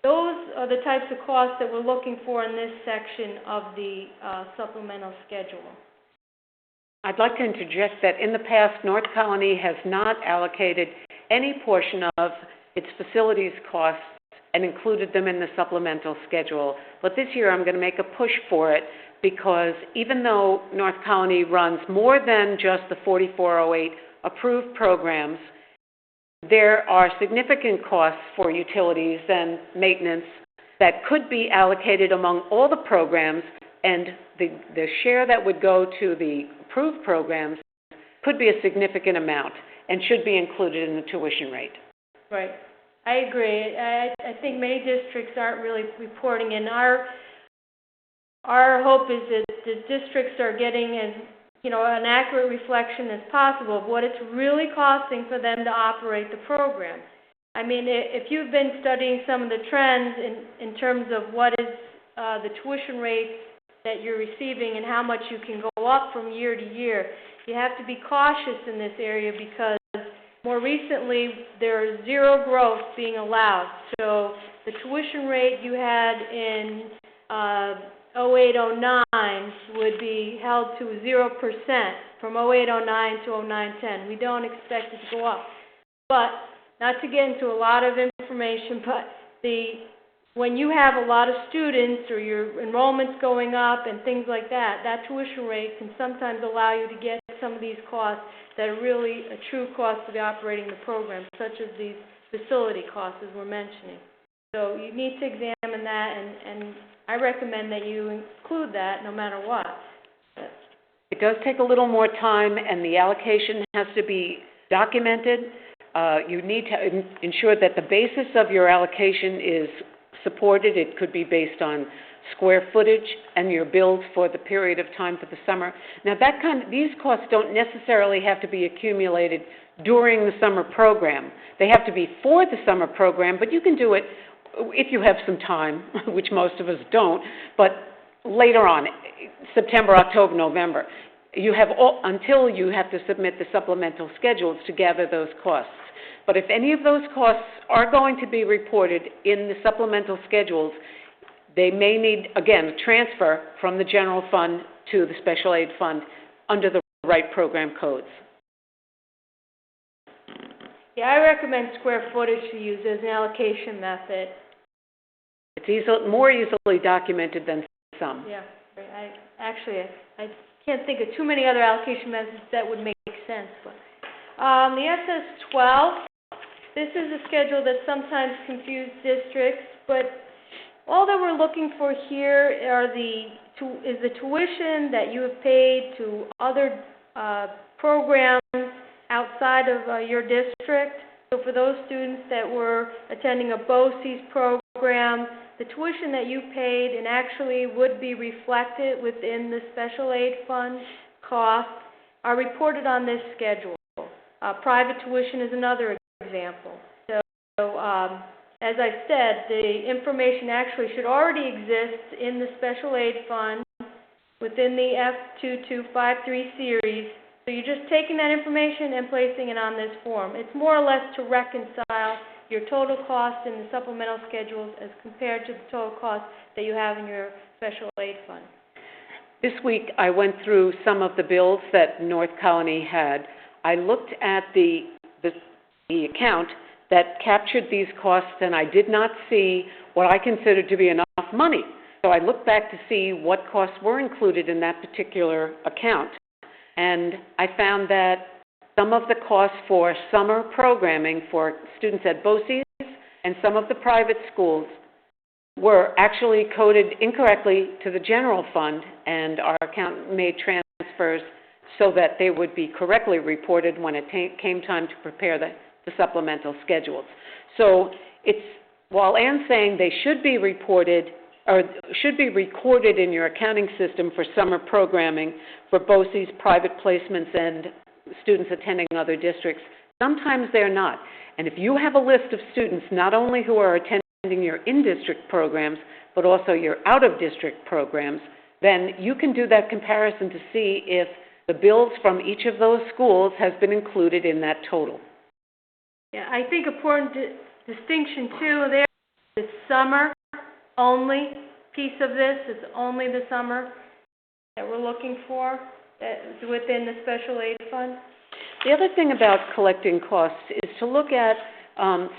Speaker 4: those are the types of costs that we're looking for in this section of the supplemental schedule.
Speaker 3: I'd like to interject that in the past, North Colony has not allocated any portion of its facilities costs and included them in the supplemental schedule. But this year I'm going to make a push for it, because even though North Colony runs more than just the 4408 approved programs, there are significant costs for utilities and maintenance that could be allocated among all the programs, and the share that would go to the approved programs could be a significant amount and should be included in the tuition rate.
Speaker 4: Right. I agree. I think many districts aren't really reporting, and our hope is that the districts are getting an accurate reflection as possible of what it's really costing for them to operate the program. I mean, if you've been studying some of the trends in terms of what is the tuition rates that you're receiving and how much you can go up from year to year, you have to be cautious in this area, because more recently there is zero growth being allowed. So the tuition rate you had in 08-09 would be held to 0% from 08-09 to 09-10. We don't expect it to go up. But not to get into a lot of information, but when you have a lot of students or your enrollment's going up and things like that, that tuition rate can sometimes allow you to get some of these costs that are really a true cost of operating the program, such as these facility costs, as we're mentioning. So you need to examine that, and I recommend that you include that no matter what.
Speaker 3: It does take a little more time, and the allocation has to be documented. You need to ensure that the basis of your allocation is supported. It could be based on square footage and your bills for the period of time for the summer. Now, these costs don't necessarily have to be accumulated during the summer program. They have to be for the summer program, but you can do it if you have some time, which most of us don't, but later on, September, October, November. You have until you have to submit the supplemental schedules to gather those costs. But if any of those costs are going to be reported in the supplemental schedules, they may need, again, a transfer from the general fund to the special aid fund under the right program codes.
Speaker 4: Yeah, I recommend square footage to use as an allocation method.
Speaker 3: It's more easily documented than some.
Speaker 4: Yeah, I can't think of too many other allocation methods that would make sense. But the SS-12, this is a schedule that sometimes confuses districts, but all that we're looking for here is the tuition that you have paid to other programs outside of your district. So for those students that were attending a BOCES program, the tuition that you paid and actually would be reflected within the special aid fund costs are reported on this schedule. Private tuition is another example. So as I said, the information actually should already exist in the special aid fund within the F2253 series. So you're just taking that information and placing it on this form. It's more or less to reconcile your total cost in the supplemental schedules as compared to the total cost that you have in your special aid fund.
Speaker 3: This week I went through some of the bills that North Colony had. I looked at the account that captured these costs, and I did not see what I considered to be enough money. So I looked back to see what costs were included in that particular account. And I found that some of the costs for summer programming for students at BOCES and some of the private schools were actually coded incorrectly to the general fund, and our accountant made transfers so that they would be correctly reported when it came time to prepare the supplemental schedules. So while Ann's saying they should be reported or should be recorded in your accounting system for summer programming for BOCES, private placements, and students attending other districts, sometimes they're not. And if you have a list of students not only who are attending your in-district programs, but also your out-of-district programs, then you can do that comparison to see if the bills from each of those schools has been included in that total.
Speaker 4: Yeah, I think important distinction too there is summer only piece of this. It's only the summer that we're looking for within the special aid fund.
Speaker 3: The other thing about collecting costs is to look at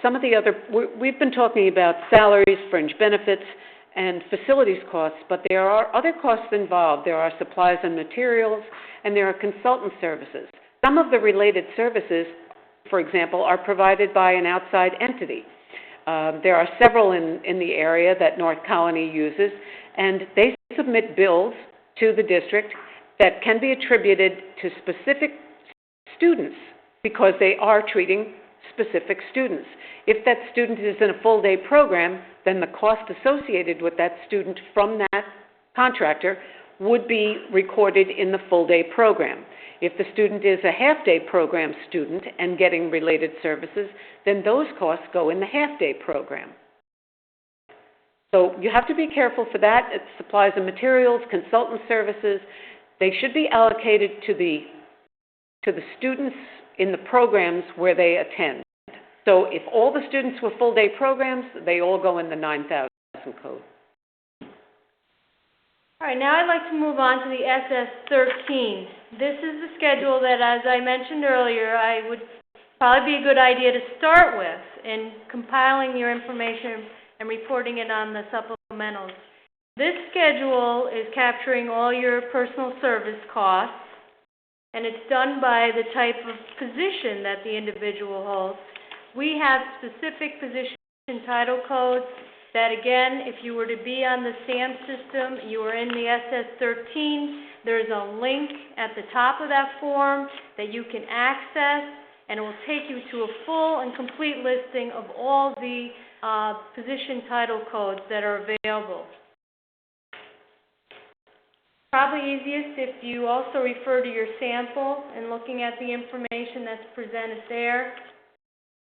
Speaker 3: some of the other, we've been talking about salaries, fringe benefits, and facilities costs, but there are other costs involved. There are supplies and materials, and there are consultant services. Some of the related services, for example, are provided by an outside entity. There are several in the area that North Colony uses, and they submit bills to the district that can be attributed to specific students because they are treating specific students. If that student is in a full-day program, then the cost associated with that student from that contractor would be recorded in the full-day program. If the student is a half-day program student and getting related services, then those costs go in the half-day program. So you have to be careful for that. It's supplies and materials, consultant services. They should be allocated to the students in the programs where they attend. So if all the students were full-day programs, they all go in the 9,000 code.
Speaker 4: All right, now I'd like to move on to the SS-13. This is the schedule that, as I mentioned earlier, I would probably be a good idea to start with in compiling your information and reporting it on the supplementals. This schedule is capturing all your personal service costs, and it's done by the type of position that the individual holds. we have specific position title codes that, again, if you were to be on the SAM system, you are in the SS13, there's a link at the top of that form that you can access, and it will take you to a full and complete listing of all the position title codes that are available. Probably easiest if you also refer to your sample and looking at the information that's presented there.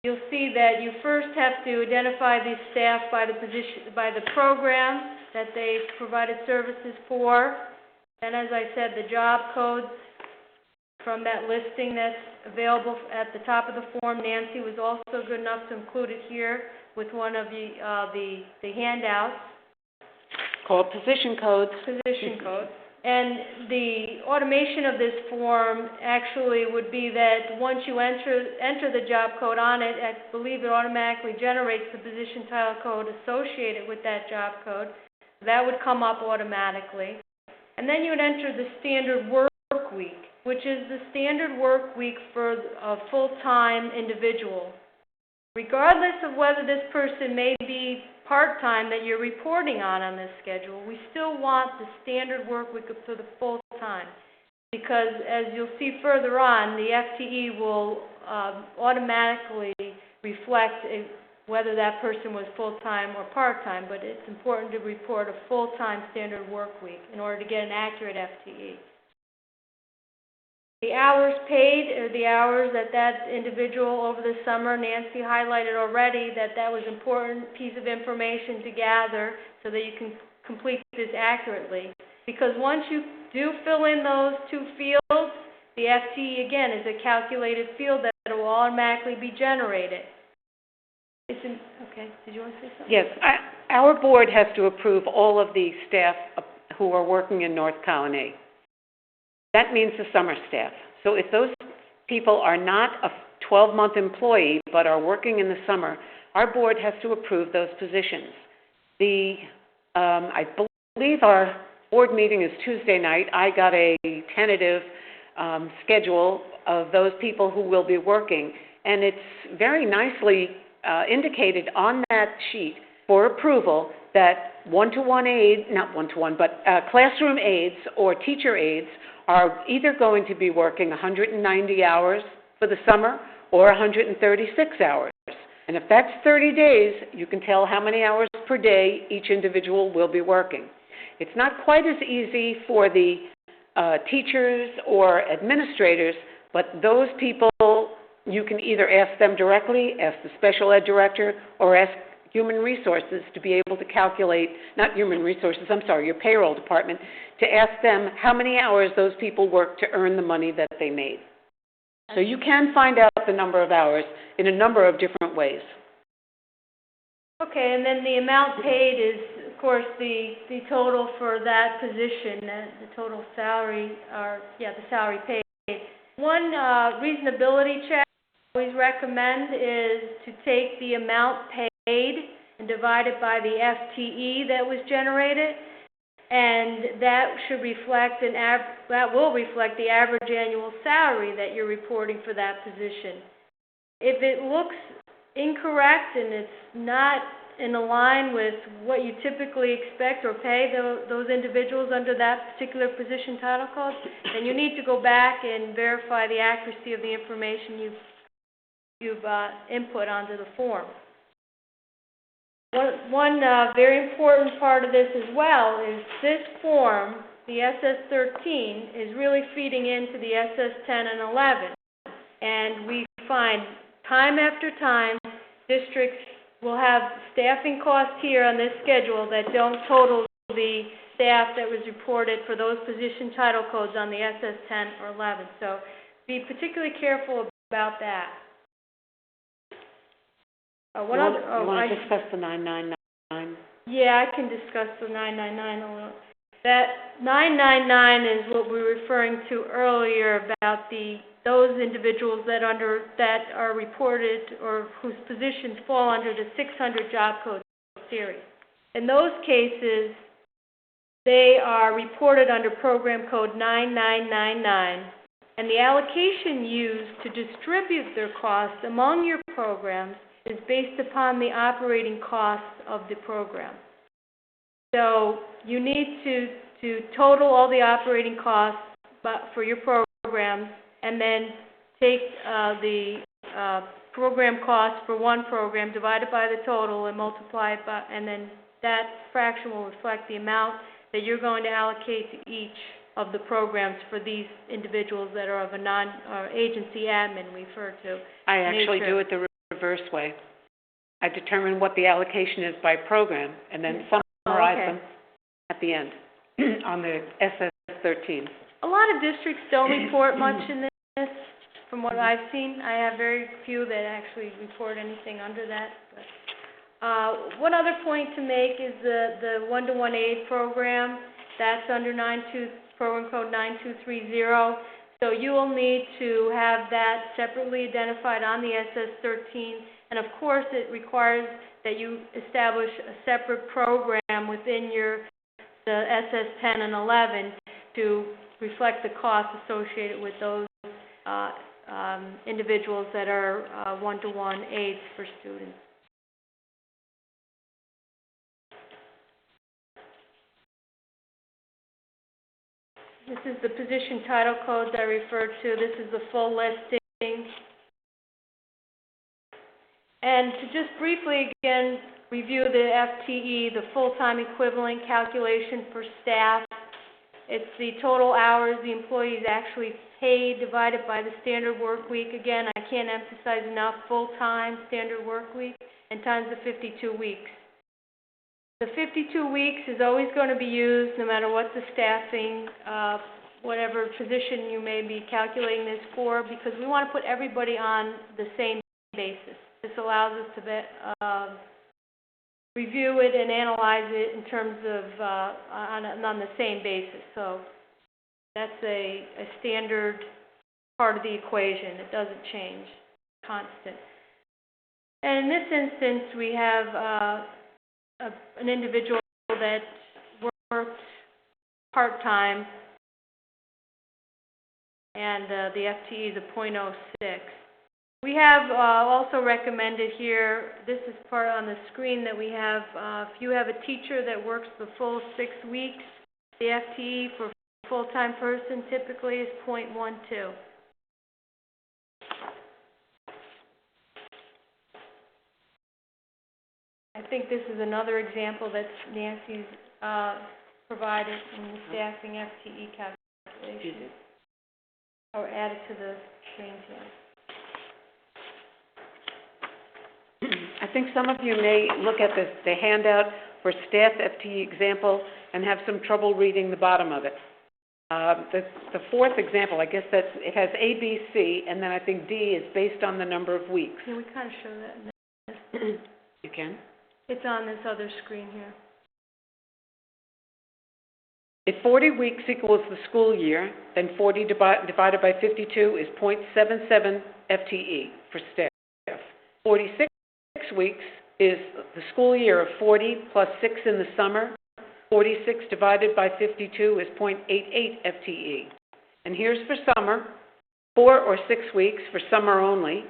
Speaker 4: You'll see that you first have to identify the staff by the program that they've provided services for. And as I said, the job codes from that listing that's available at the top of the form. Nancy was also good enough to include it here with one of the handouts.
Speaker 3: Called position codes.
Speaker 4: Position codes. And the automation of this form actually would be that once you enter the job code on it, I believe it automatically generates the position title code associated with that job code. That would come up automatically. And then you would enter the standard work week, which is the standard work week for a full-time individual. Regardless of whether this person may be part-time that you're reporting on this schedule, we still want the standard work week for the full-time, because as you'll see further on, the FTE will automatically reflect whether that person was full-time or part-time, but it's important to report a full-time standard work week in order to get an accurate FTE. The hours paid are the hours that that individual over the summer, Nancy highlighted already that was an important piece of information to gather so that you can complete this accurately. Because once you do fill in those two fields, the FTE, again, is a calculated field that will automatically be generated. Okay, did you want to say something?
Speaker 3: Yes, our board has to approve all of the staff who are working in North Colony. That means the summer staff. So if those people are not a 12-month employee but are working in the summer, our board has to approve those positions. I believe our board meeting is Tuesday night. I got a tentative schedule of those people who will be working, and it's very nicely indicated on that sheet for approval that one-to-one aid, not one-to-one, but classroom aides or teacher aides are either going to be working 190 hours for the summer or 136 hours. And if that's 30 days, you can tell how many hours per day each individual will be working. It's not quite as easy for the teachers or administrators, but those people, you can either ask them directly, ask the special ed director, or ask Human Resources to be able to calculate, not Human Resources, I'm sorry, your payroll department, to ask them how many hours those people work to earn the money that they made. So you can find out the number of hours in a number of different ways.
Speaker 4: Okay, and then the amount paid is, of course, the total for that position, the total salary, the salary paid. One reasonability check I always recommend is to take the amount paid and divide it by the FTE that was generated, and that should reflect that will reflect the average annual salary that you're reporting for that position. If it looks incorrect and it's not in line with what you typically expect or pay those individuals under that particular position title code, then you need to go back and verify the accuracy of the information you've input onto the form. One very important part of this as well is this form, the SS13, is really feeding into the SS10 and 11. And we find time after time districts will have staffing costs here on this schedule that don't total the staff that was reported for those position title codes on the SS10 or 11. So be particularly careful about that.
Speaker 3: You want to discuss the 999?
Speaker 4: Yeah, I can discuss the 999. That 999 is what we were referring to earlier about those individuals that are reported or whose positions fall under the 600 job code series. In those cases, they are reported under program code 9999, And the allocation used to distribute their costs among your programs is based upon the operating costs of the program. So you need to total all the operating costs for your programs and then take the program cost for one program, divide it by the total, and multiply it by, and then that fraction will reflect the amount that you're going to allocate to each of the programs for these individuals that are of a non-agency admin referred to.
Speaker 3: I actually do it the reverse way. I determine what the allocation is by program and then summarize them at the end on the SS13.
Speaker 4: A lot of districts don't report much in this, from what I've seen. I have very few that actually report anything under that. But, one other point to make is the one-to-one aid program. That's under program code 9230. So you will need to have that separately identified on the SS13. And of course, it requires that you establish a separate program within the SS10 and 11 to reflect the costs associated with those individuals that are one-to-one aides for students. This is the position title codes I referred to. This is the full listing. And to just briefly again review the FTE, the full-time equivalent calculation for staff. It's the total hours the employee is actually paid divided by the standard work week. Again, I can't emphasize enough, full-time standard work week, and times the 52 weeks. The 52 weeks is always going to be used no matter what the staffing, whatever position you may be calculating this for, because we want to put everybody on the same basis. This allows us to review it and analyze it in terms of on the same basis. So that's a standard part of the equation. It doesn't change, constant. And in this instance, we have an individual that worked part-time, and the FTE is a .06. We have also recommended here, this is part on the screen that we have, if you have a teacher that works the full 6 weeks, the FTE for a full-time person typically is .12. I think this is another example that Nancy's provided in the staffing FTE calculation, or added to the screen here.
Speaker 3: I think some of you may look at the handout for staff FTE example and have some trouble reading the bottom of it. The fourth example, I guess it has A, B, C, and then I think D is based on the number of weeks.
Speaker 4: Yeah, we kind of show that in this.
Speaker 3: You can?
Speaker 4: It's on this other screen here.
Speaker 3: If 40 weeks equals the school year, then 40 divided by 52 is .77 FTE for staff. 46 weeks is the school year of 40 plus 6 in the summer. 46 divided by 52 is .88 FTE. And here's for summer, 4 or 6 weeks for summer only.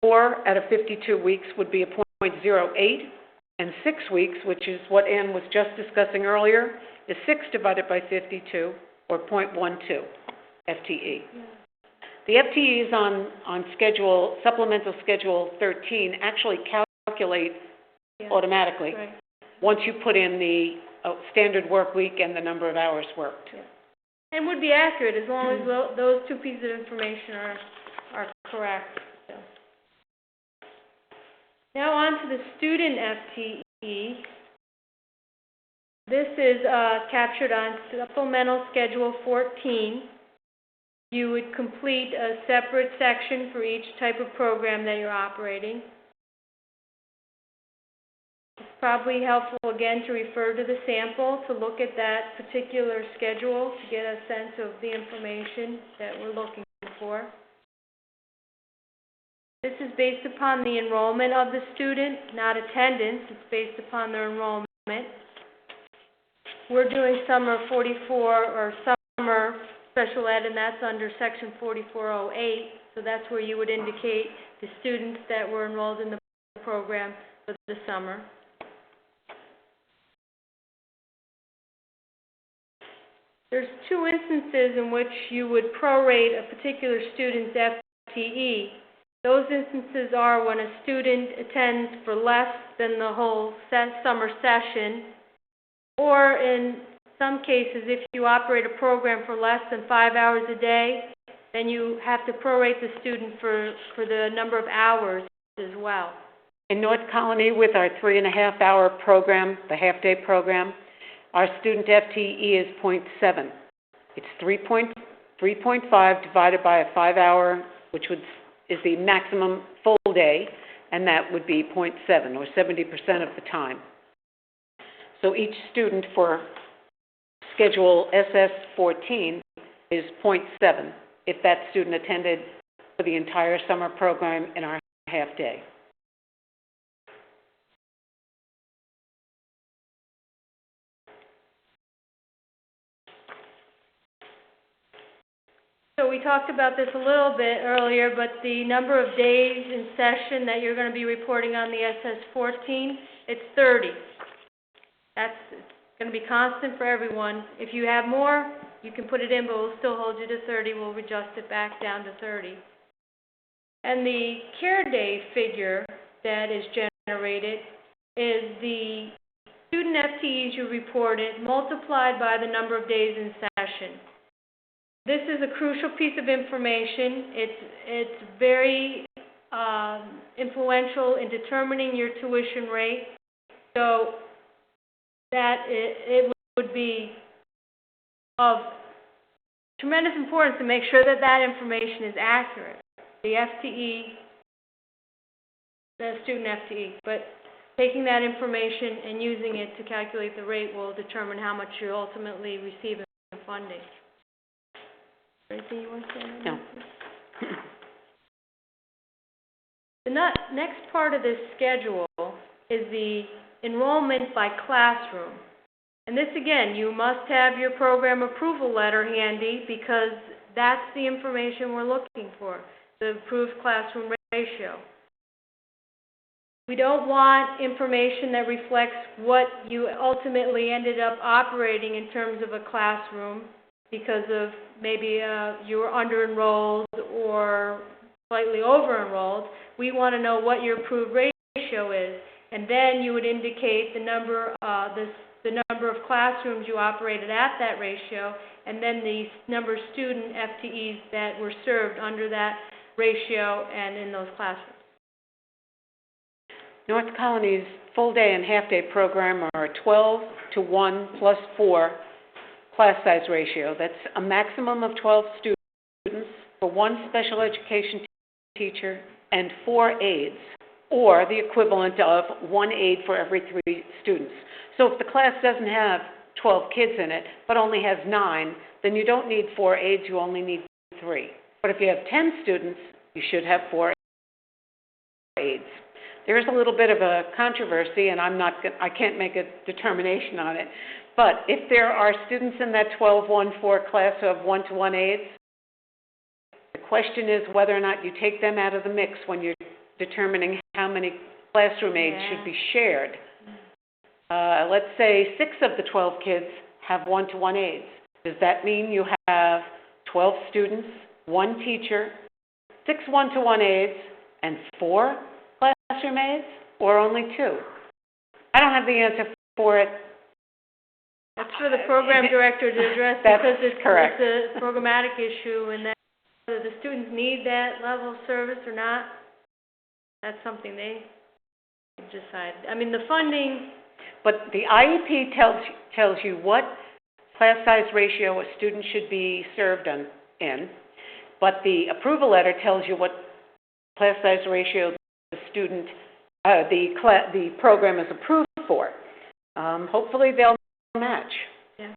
Speaker 3: 4 out of 52 weeks would be a .08, and 6 weeks, which is what Ann was just discussing earlier, is 6 divided by 52, or .12 FTE. Yeah. The FTEs on supplemental schedule 13 actually calculate automatically once you put in the standard work week and the number of hours worked. Yeah.
Speaker 4: And would be accurate as long as those two pieces of information are correct. So. Now on to the student FTE. This is captured on supplemental schedule 14. You would complete a separate section for each type of program that you're operating. It's probably helpful, again, to refer to the sample to look at that particular schedule to get a sense of the information that we're looking for. This is based upon the enrollment of the student, not attendance. It's based upon their enrollment. We're doing summer 44 or summer special ed, and that's under Section 4408. So that's where you would indicate the students that were enrolled in the program for the summer. There's two instances in which you would prorate a particular student's FTE. Those instances are when a student attends for less than the whole summer session, or in some cases, if you operate a program for less than 5 hours a day, then you have to prorate the student for the number of hours as well.
Speaker 3: In North Colony, with our 3.5-hour program, the half-day program, our student FTE is 0.7. It's 3.5 divided by a 5-hour, which is the maximum full day, and that would be 0.7, or 70% of the time. So each student for Schedule SS14 is 0.7 if that student attended for the entire summer program in our half-day.
Speaker 4: So we talked about this a little bit earlier, but the number of days in session that you're going to be reporting on the SS14, it's 30. That's going to be constant for everyone. If you have more, you can put it in, but we'll still hold you to 30. We'll adjust it back down to 30. And the care day figure that is generated is the student FTEs you reported multiplied by the number of days in session. This is a crucial piece of information. It's very influential in determining your tuition rate. So that it would be of tremendous importance to make sure that that information is accurate. The FTE, the student FTE, but taking that information and using it to calculate the rate will determine how much you ultimately receive in funding. Anything you want to say?
Speaker 3: No.
Speaker 4: The next part of this schedule is the enrollment by classroom. And this, again, you must have your program approval letter handy because that's the information we're looking for, the approved classroom ratio. We don't want information that reflects what you ultimately ended up operating in terms of a classroom because of maybe you were under-enrolled or slightly over-enrolled. We want to know what your approved ratio is, and then you would indicate the number of classrooms you operated at that ratio, and then the number of student FTEs that were served under that ratio and in those classrooms.
Speaker 3: North Colony's full-day and half-day program are a 12-to-1 plus 4 class size ratio. That's a maximum of 12 students for one special education teacher and 4 aides, or the equivalent of 1 aide for every 3 students. So if the class doesn't have 12 kids in it, but only has 9, then you don't need 4 aides, you only need 3. But if you have 10 students, you should have 4 aides. There's a little bit of a controversy, and I can't make a determination on it. But if there are students in that 12-1-4 class who have 1-to-1 aides, the question is whether or not you take them out of the mix when you're determining how many classroom aides should be shared. Let's say 6 of the 12 kids have 1-to-1 aides. Does that mean you have 12 students, 1 teacher, 6 1-to-1 aides, and 4 classroom aides, or only 2? I don't have the answer for it.
Speaker 4: That's for the program director to address because it's a programmatic issue, and that whether the students need that level of service or not, that's something they decide. I mean, the funding.
Speaker 3: But the IEP tells you what class size ratio a student should be served in, but the approval letter tells you what class size ratio the student, the program is approved for. Hopefully they'll match.
Speaker 4: Yeah.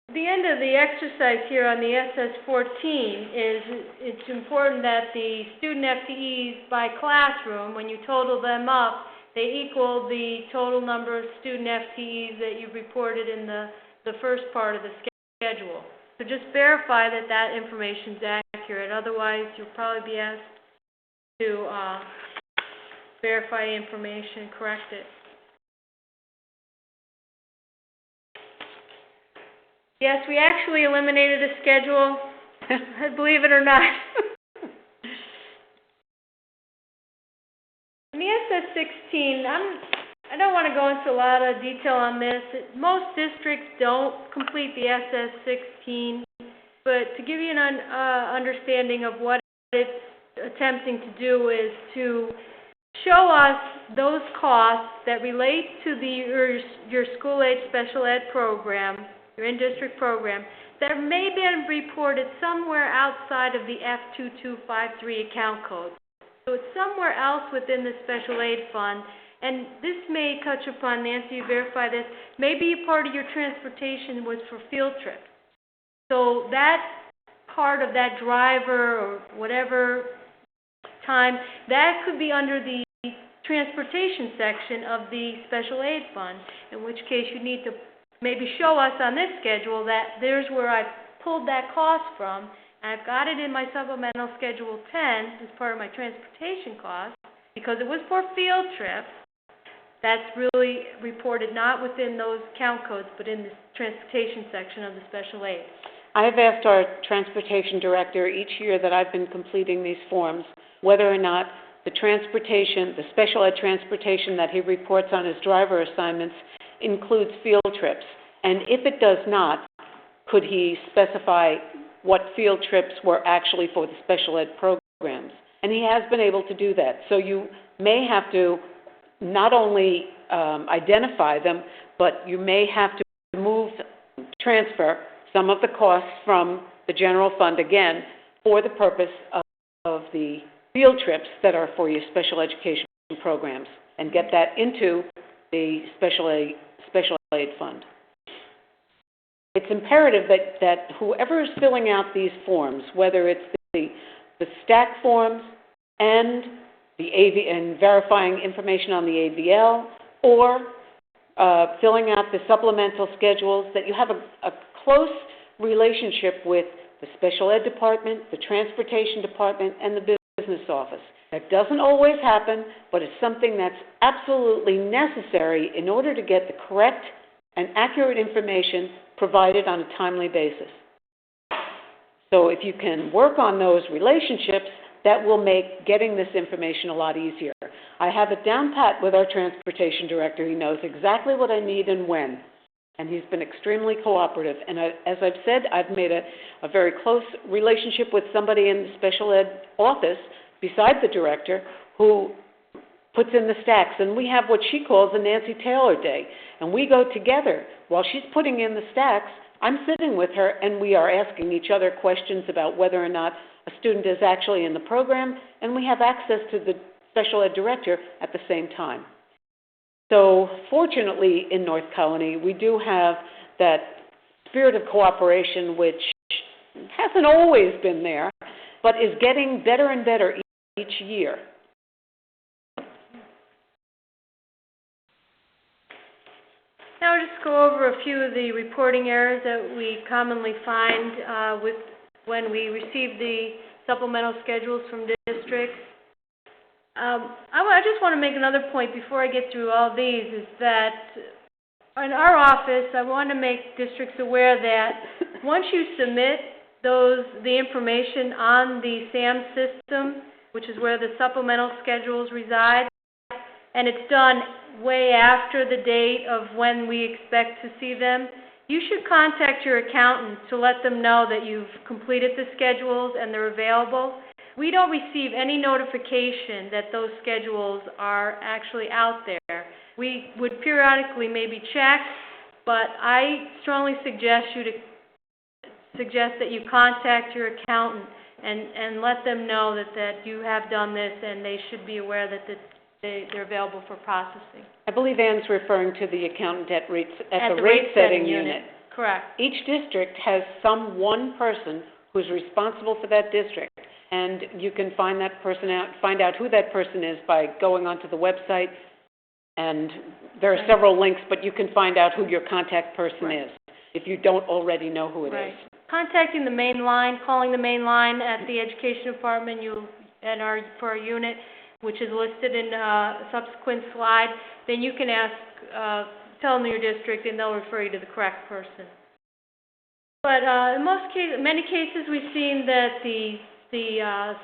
Speaker 4: The end of the exercise here on the SS14 is it's important that the student FTEs by classroom, when you total them up, they equal the total number of student FTEs that you reported in the first part of the schedule. So just verify that that information is accurate. Otherwise, you'll probably be asked to verify information and correct it. Yes, we actually eliminated a schedule, believe it or not. In the SS16, I don't want to go into a lot of detail on this. Most districts don't complete the SS16, but to give you an understanding of what it's attempting to do is to show us those costs that relate to your school-age special ed program, your in-district program, that may be reported somewhere outside of the F2253 account code. So it's somewhere else within the special aid fund, and this may touch upon, Nancy, you verify this, maybe part of your transportation was for field trips. So that part of that driver or whatever time, that could be under the transportation section of the special aid fund, in which case you need to maybe show us on this schedule that there's where I pulled that cost from, and I've got it in my supplemental Schedule 10 as part of my transportation cost, because it was for field trips. That's really reported not within those count codes, but in the transportation section of the special aid.
Speaker 3: I have asked our transportation director each year that I've been completing these forms whether or not the transportation, the special ed transportation that he reports on his driver assignments includes field trips. And if it does not, could he specify what field trips were actually for the special ed programs? And he has been able to do that. So you may have to not only identify them, but you may have to transfer some of the costs from the general fund again for the purpose of the field trips that are for your special education programs, and get that into the special aid fund. It's imperative that whoever is filling out these forms, whether it's the stack forms and and verifying information on the AVL, or filling out the supplemental schedules, that you have a close relationship with the special ed department, the transportation department, and the business office. That doesn't always happen, but it's something that's absolutely necessary in order to get the correct and accurate information provided on a timely basis. So if you can work on those relationships, that will make getting this information a lot easier. I have it down pat with our transportation director. He knows exactly what I need and when, and he's been extremely cooperative. And as I've said, I've made a very close relationship with somebody in the special ed office besides the director who puts in the stacks. And we have what she calls a Nancy Taylor Day. And we go together. While she's putting in the stacks, I'm sitting with her and we are asking each other questions about whether or not a student is actually in the program, and we have access to the special ed director at the same time. So fortunately in North Colony, we do have that spirit of cooperation, which hasn't always been there, but is getting better and better each year.
Speaker 4: Now I'll just go over a few of the reporting errors that we commonly find when we receive the supplemental schedules from districts. I just want to make another point before I get through all these, is that in our office, I want to make districts aware that once you submit the information on the SAM system, which is where the supplemental schedules reside, and it's done way after the date of when we expect to see them, you should contact your accountant to let them know that you've completed the schedules and they're available. We don't receive any notification that those schedules are actually out there. We would periodically maybe check, but I strongly suggest that you contact your accountant and let them know that you have done this, and they should be aware that they're available for processing.
Speaker 3: I believe Ann's referring to the accountant at the rate setting unit.
Speaker 4: Correct.
Speaker 3: Each district has one person who's responsible for that district, and you can find out who that person is by going onto the website, and there are several links, but you can find out who your contact person is. if you don't already know who it
Speaker 4: Right.
Speaker 3: is.
Speaker 4: Contacting the main line, calling the main line at the Education Department, for our unit, which is listed in a subsequent slide, then you can ask, tell them your district, and they'll refer you to the correct person. But in many cases, we've seen that the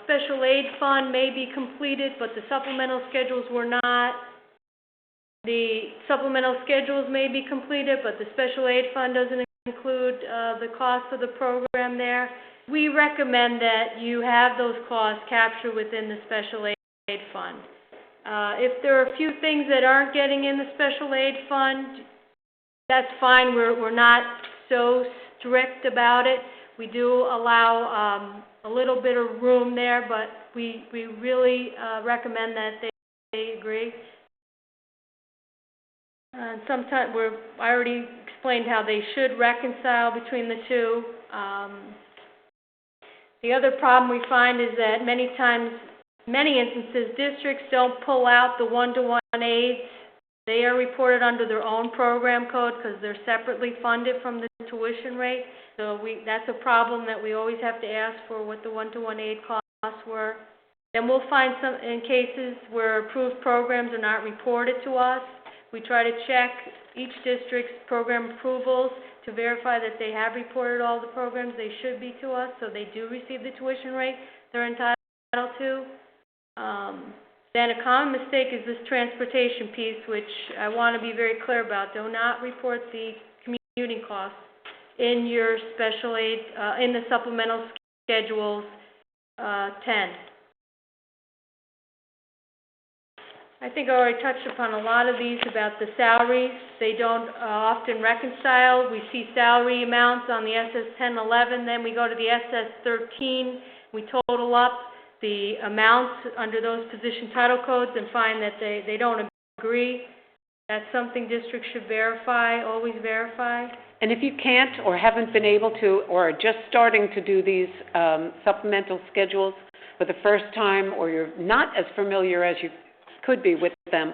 Speaker 4: special aid fund may be completed, but the supplemental schedules were not. The supplemental schedules may be completed, but the special aid fund doesn't include the cost of the program there. We recommend that you have those costs captured within the special aid fund. If there are a few things that aren't getting in the special aid fund, that's fine. We're not so strict about it. We do allow a little bit of room there, but we really recommend that they agree. Sometimes I already explained how they should reconcile between the two. The other problem we find is that many instances, districts don't pull out the one-to-one aids. They are reported under their own program code because they're separately funded from the tuition rate. So that's a problem that we always have to ask for what the one-to-one aid costs were. Then we'll find some in cases where approved programs are not reported to us. We try to check each district's program approvals to verify that they have reported all the programs they should be to us, so they do receive the tuition rate they're entitled to. Then a common mistake is this transportation piece, which I want to be very clear about. Do not report the commuting costs in your special aid, in the supplemental schedules 10. I think I already touched upon a lot of these about the salaries. They don't often reconcile. We see salary amounts on the SS10, 11, then we go to the SS13. We total up the amounts under those position title codes and find that they don't agree. That's something districts should verify, always verify.
Speaker 3: And if you can't or haven't been able to or are just starting to do these supplemental schedules for the first time, or you're not as familiar as you could be with them,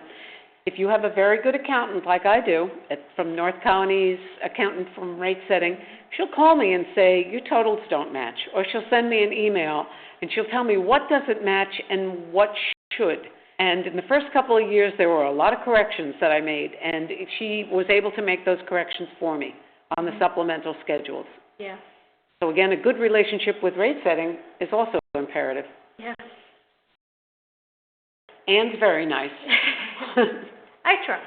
Speaker 3: if you have a very good accountant like I do, from North Colony's accountant from rate setting, she'll call me and say, your totals don't match. Or she'll send me an email and she'll tell me what doesn't match and what should. And in the first couple of years, there were a lot of corrections that I made, and she was able to make those corrections for me on the supplemental schedules.
Speaker 4: Yeah.
Speaker 3: So again, a good relationship with rate setting is also imperative.
Speaker 4: Yeah.
Speaker 3: And very nice.
Speaker 4: I try.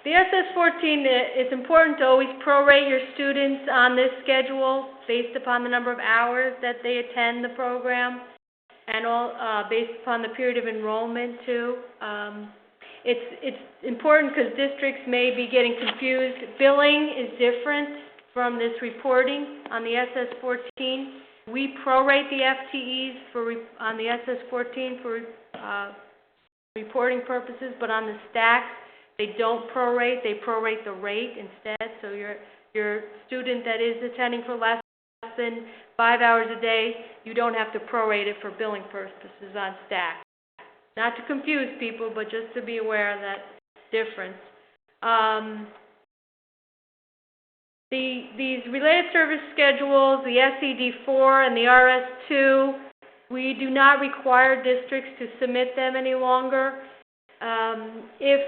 Speaker 4: The SS14, it's important to always prorate your students on this schedule based upon the number of hours that they attend the program, and all based upon the period of enrollment too. It's important because districts may be getting confused. Billing is different from this reporting on the SS14. We prorate the FTEs on the SS14 for reporting purposes, but on the stacks, they don't prorate. They prorate the rate instead. So your student that is attending for less than 5 hours a day, you don't have to prorate it for billing purposes on stacks. Not to confuse people, but just to be aware of that difference. These related service schedules, the SED4 and the RS2, we do not require districts to submit them any longer. If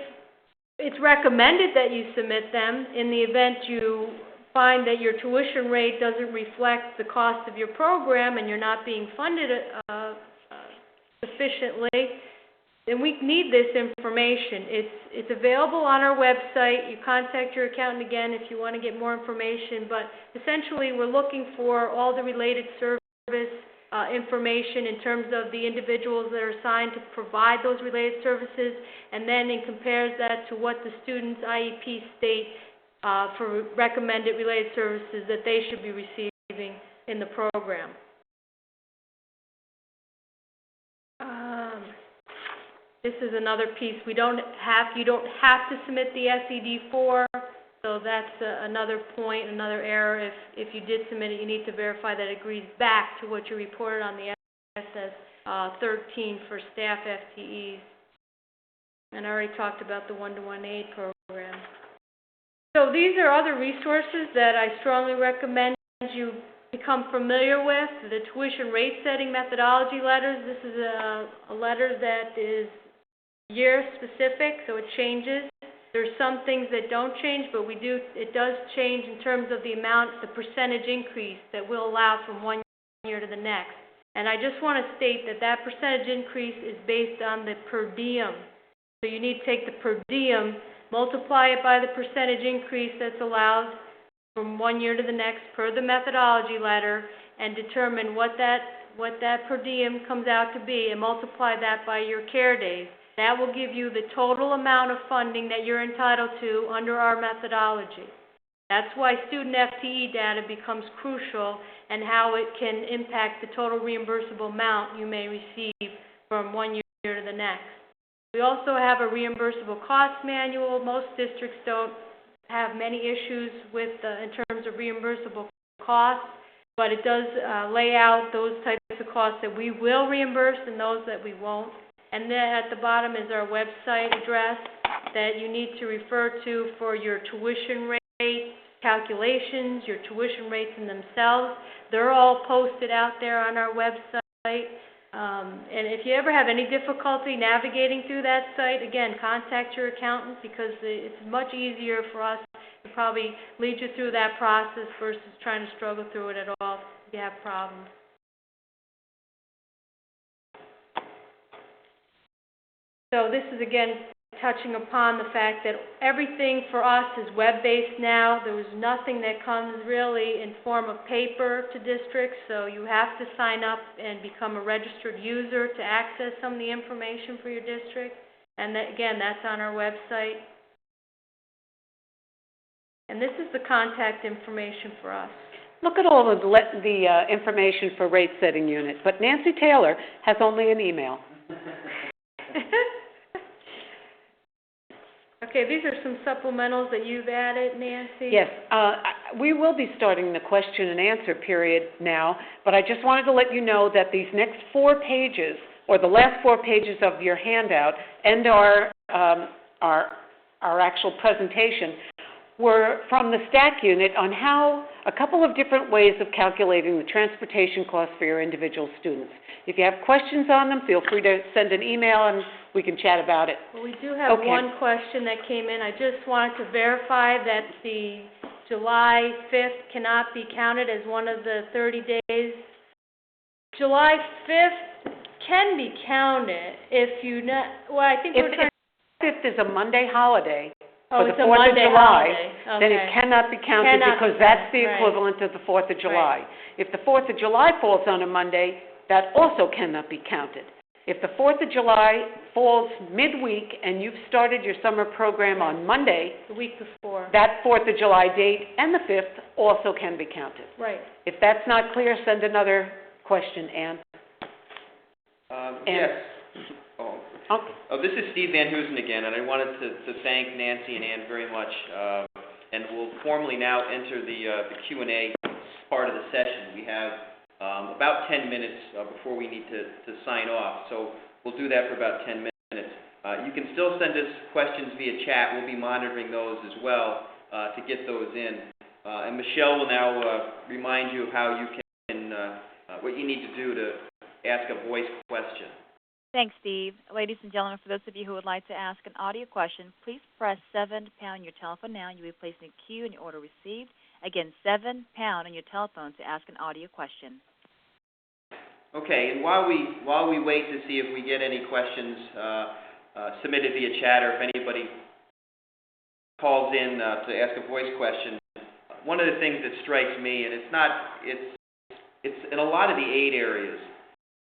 Speaker 4: it's recommended that you submit them in the event you find that your tuition rate doesn't reflect the cost of your program and you're not being funded sufficiently, then we need this information. It's available on our website. You contact your accountant again if you want to get more information, but essentially we're looking for all the related service information in terms of the individuals that are assigned to provide those related services, and then it compares that to what the student's IEP state for recommended related services that they should be receiving in the program. This is another piece. You don't have to submit the SED4. So that's another point, another error. If you did submit it, you need to verify that it agrees back to what you reported on the SS13 for staff FTEs. And I already talked about the one-to-one aid program. So these are other resources that I strongly recommend you become familiar with. The tuition rate setting methodology letters. This is a letter that is year specific, so it changes. There's some things that don't change, but it does change in terms of the amount, the percentage increase that we'll allow from one year to the next. And I just want to state that that percentage increase is based on the per diem. So you need to take the per diem, multiply it by the percentage increase that's allowed from one year to the next per the methodology letter, and determine what that per diem comes out to be, and multiply that by your care days. That will give you the total amount of funding that you're entitled to under our methodology. That's why student FTE data becomes crucial, and how it can impact the total reimbursable amount you may receive from one year to the next. We also have a reimbursable cost manual. Most districts don't have many issues with in terms of reimbursable costs, but it does lay out those types of costs that we will reimburse and those that we won't. And then at the bottom is our website address that you need to refer to for your tuition rate calculations, your tuition rates in themselves. They're all posted out there on our website. And if you ever have any difficulty navigating through that site, again, contact your accountant, because it's much easier for us to probably lead you through that process versus trying to struggle through it at all if you have problems. So this is, again, touching upon the fact that everything for us is web-based now. There was nothing that comes really in form of paper to districts, so you have to sign up and become a registered user to access some of the information for your district. And that, again, that's on our website. And this is the contact information for us.
Speaker 3: Look at all of the information for rate setting unit, but Nancy Taylor has only an email.
Speaker 4: Okay, these are some supplementals that you've added, Nancy.
Speaker 3: Yes, we will be starting the question and answer period now, but I just wanted to let you know that these next 4 pages, or the last 4 pages of your handout, and our actual presentation, were from the STAC unit on how a couple of different ways of calculating the transportation costs for your individual students. If you have questions on them, feel free to send an email and we can chat about it.
Speaker 4: Well, we do have one question that came in. I just wanted to verify that the July 5th cannot be counted as one of the 30 days. July 5th can be counted if you know, well, I think we're trying.
Speaker 3: If 5th is a Monday holiday,
Speaker 4: Oh,
Speaker 3: for
Speaker 4: it's
Speaker 3: the
Speaker 4: a
Speaker 3: 4th of
Speaker 4: Monday
Speaker 3: July,
Speaker 4: holiday.
Speaker 3: then
Speaker 4: Okay.
Speaker 3: it cannot be counted because that's the equivalent of the 4th of July. If the 4th of July falls on a Monday, that also cannot be counted. If the 4th of July falls midweek and you've started your summer program on Monday,
Speaker 4: The week before.
Speaker 3: that 4th of July date and the 5th also can be counted.
Speaker 4: Right.
Speaker 3: If that's not clear, send another question, Ann.
Speaker 2: Yes.
Speaker 3: Okay.
Speaker 2: This is Steve Van Hoosen again, and I wanted to thank Nancy and Ann very much. And we'll formally now enter the Q&A part of the session. We have about 10 minutes before we need to sign off, so we'll do that for about 10 minutes. You can still send us questions via chat. We'll be monitoring those as well to get those in. And Michelle will now remind you of how you can, what you need to do to ask a voice question.
Speaker 1: Thanks, Steve. Ladies and gentlemen, for those of you who would like to ask an audio question, please press 7 pound on your telephone now. You'll be placed in a queue in your order received. Again, 7 pound on your telephone to ask an audio question.
Speaker 2: Okay, and while we wait to see if we get any questions submitted via chat, or if anybody calls in to ask a voice question, one of the things that strikes me, and it's in a lot of the aid areas,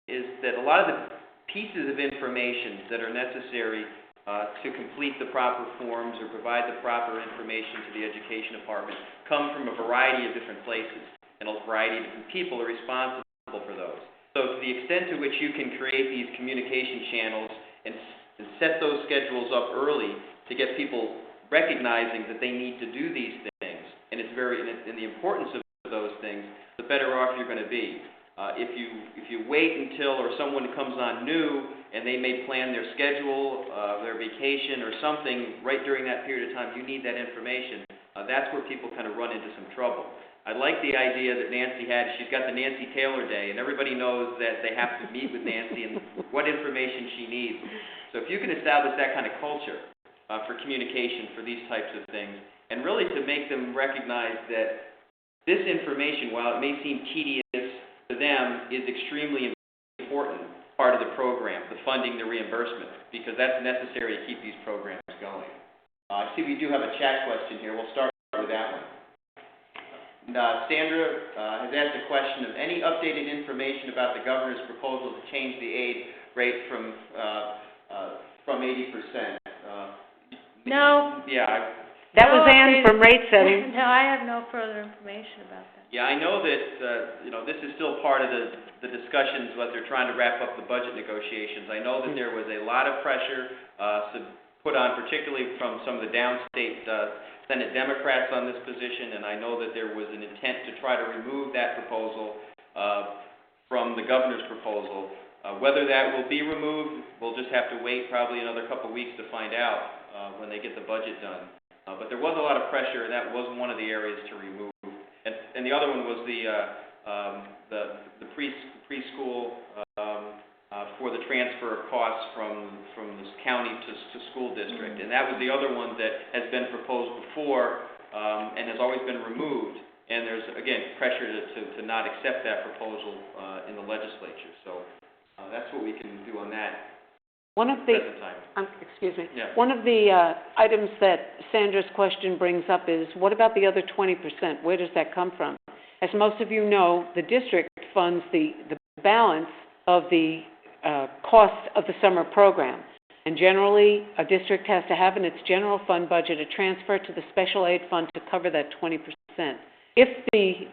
Speaker 2: is that a lot of the pieces of information that are necessary to complete the proper forms or provide the proper information to the education department come from a variety of different places, and a variety of different people are responsible for those. So to the extent to which you can create these communication channels and set those schedules up early to get people recognizing that they need to do these things, and and the importance of those things, the better off you're going to be. If you wait until or someone comes on new and they may plan their schedule, their vacation or something right during that period of time, you need that information. that's where people kind of run into some trouble. I like the idea that Nancy had. She's got the Nancy Taylor Day, and everybody knows that they have to meet with Nancy and what information she needs. So if you can establish that kind of culture for communication for these types of things, and really to make them recognize that this information, while it may seem tedious to them, is extremely important part of the program, the funding, the reimbursement, because that's necessary to keep these programs going. I see we do have a chat question here. We'll start with that one. Sandra has asked a question of any updated information about the governor's proposal to change the aid rate from 80%.
Speaker 4: No.
Speaker 2: Yeah.
Speaker 3: That was Ann from rate setting.
Speaker 4: No, I have no further information about that.
Speaker 2: Yeah, I know that this is still part of the discussions as they're trying to wrap up the budget negotiations. I know that there was a lot of pressure put on, particularly from some of the downstate Senate Democrats on this position, and I know that there was an intent to try to remove that proposal from the governor's proposal. Whether that will be removed, we'll just have to wait probably another couple of weeks to find out when they get the budget done. But there was a lot of pressure, and that was one of the areas to remove. And the other one was the preschool for the transfer of costs from this county to school district. And that was the other one that has been proposed before and has always been removed. And there's, again, pressure to not accept that proposal in the legislature. So that's what we can do on that.
Speaker 3: One of the One of the items that Sandra's question brings up is, what about the other 20%? Where does that come from? As most of you know, the district funds the balance of the cost of the summer program. And generally, a district has to have in its general fund budget a transfer to the special aid fund to cover that 20%. If the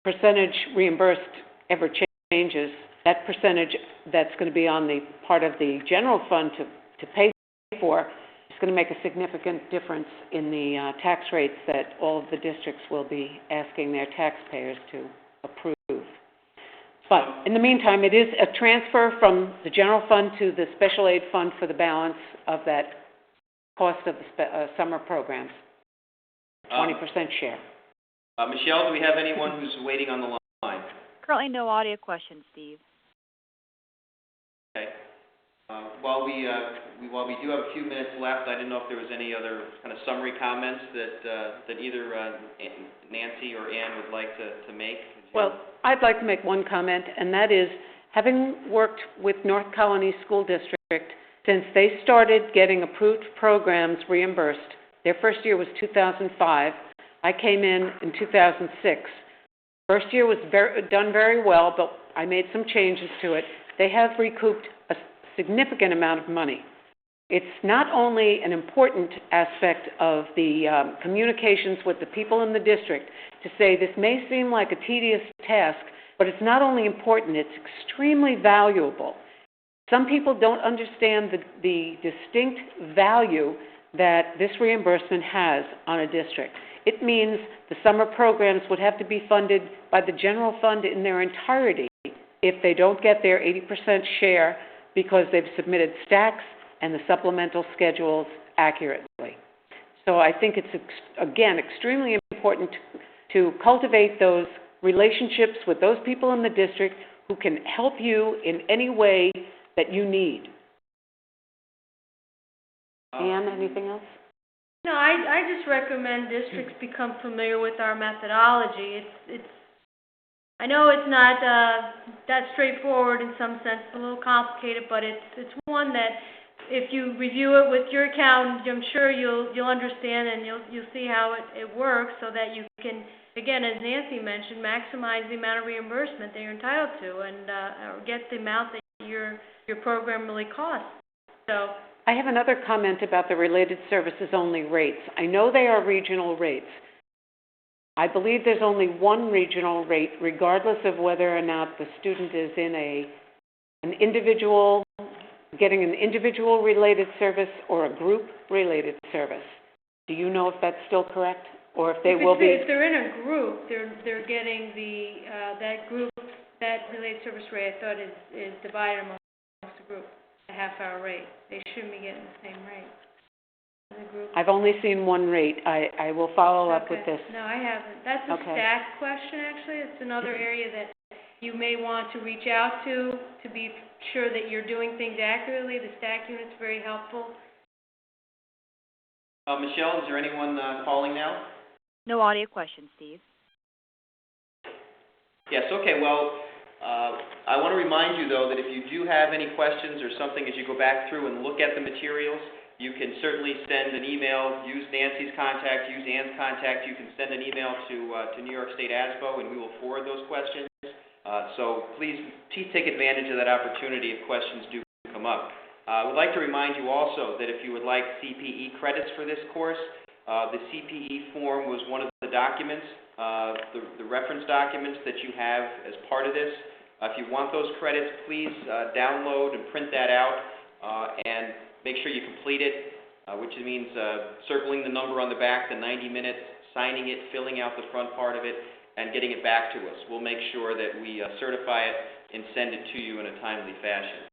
Speaker 3: percentage reimbursed ever changes, that percentage that's going to be on the part of the general fund to pay for is going to make a significant difference in the tax rates that all of the districts will be asking their taxpayers to approve. But in the meantime, it is a transfer from the general fund to the special aid fund for the balance of that cost of the summer programs, 20% share.
Speaker 2: Michelle, do we have anyone who's waiting on the line?
Speaker 1: Currently no audio questions, Steve.
Speaker 2: Okay. While we do have a few minutes left, I didn't know if there was any other kind of summary comments that either Nancy or Ann would like to make.
Speaker 3: Well, I'd like to make one comment, and that is, having worked with North Colony School District since they started getting approved programs reimbursed, their first year was 2005. I came in 2006. First year was done very well, but I made some changes to it. They have recouped a significant amount of money. It's not only an important aspect of the communications with the people in the district to say this may seem like a tedious task, but it's not only important, it's extremely valuable. Some people don't understand the distinct value that this reimbursement has on a district. It means the summer programs would have to be funded by the general fund in their entirety if they don't get their 80% share because they've submitted stacks and the supplemental schedules accurately. So I think it's, again, extremely important to cultivate those relationships with those people in the district who can help you in any way that you need. Ann, anything else?
Speaker 4: No, I just recommend districts become familiar with our methodology. I know it's not that straightforward in some sense, it's a little complicated, but it's one that if you review it with your accountant, I'm sure you'll understand and you'll see how it works, so that you can, again, as Nancy mentioned, maximize the amount of reimbursement that you're entitled to and or get the amount that your program really costs. So
Speaker 3: I have another comment about the related services only rates. I know they are regional rates. I believe there's only one regional rate, regardless of whether or not the student is in an individual, getting an individual related service or a group related service. Do you know if that's still correct, or if they will be?
Speaker 4: If they're in a group, they're getting that related service rate. I thought is divided amongst the group, a half-hour rate. They shouldn't be getting the same rate. a group?
Speaker 3: I've only seen one rate. I will follow up with
Speaker 4: Okay.
Speaker 3: this.
Speaker 4: No, I haven't. That's a
Speaker 3: Okay.
Speaker 4: stack question, actually. It's another area that you may want to reach out to be sure that you're doing things accurately. The stack unit's very helpful.
Speaker 2: Michelle, is there anyone calling now?
Speaker 1: No audio questions, Steve.
Speaker 2: Yes, okay. Well, I want to remind you, though, that if you do have any questions or something as you go back through and look at the materials, you can certainly send an email, use Nancy's contact, use Ann's contact. You can send an email to New York State ASBO, and we will forward those questions. So please take advantage of that opportunity if questions do come up. I would like to remind you also that if you would like CPE credits for this course, the CPE form was one of the documents, the reference documents that you have as part of this. If you want those credits, please download and print that out and make sure you complete it, which means circling the number on the back, the 90 minutes, signing it, filling out the front part of it, and getting it back to us. We'll make sure that we certify it and send it to you in a timely fashion.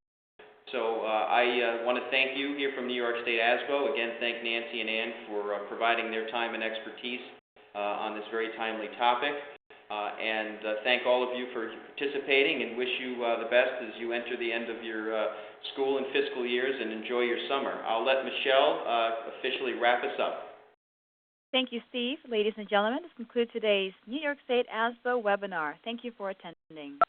Speaker 2: So I want to thank you here from New York State ASBO. Again, thank Nancy and Ann for providing their time and expertise on this very timely topic. And thank all of you for participating and wish you the best as you enter the end of your school and fiscal years and enjoy your summer. I'll let Michelle officially wrap us up.
Speaker 1: Thank you, Steve. Ladies and gentlemen, this concludes today's New York State ASBO webinar. Thank you for attending.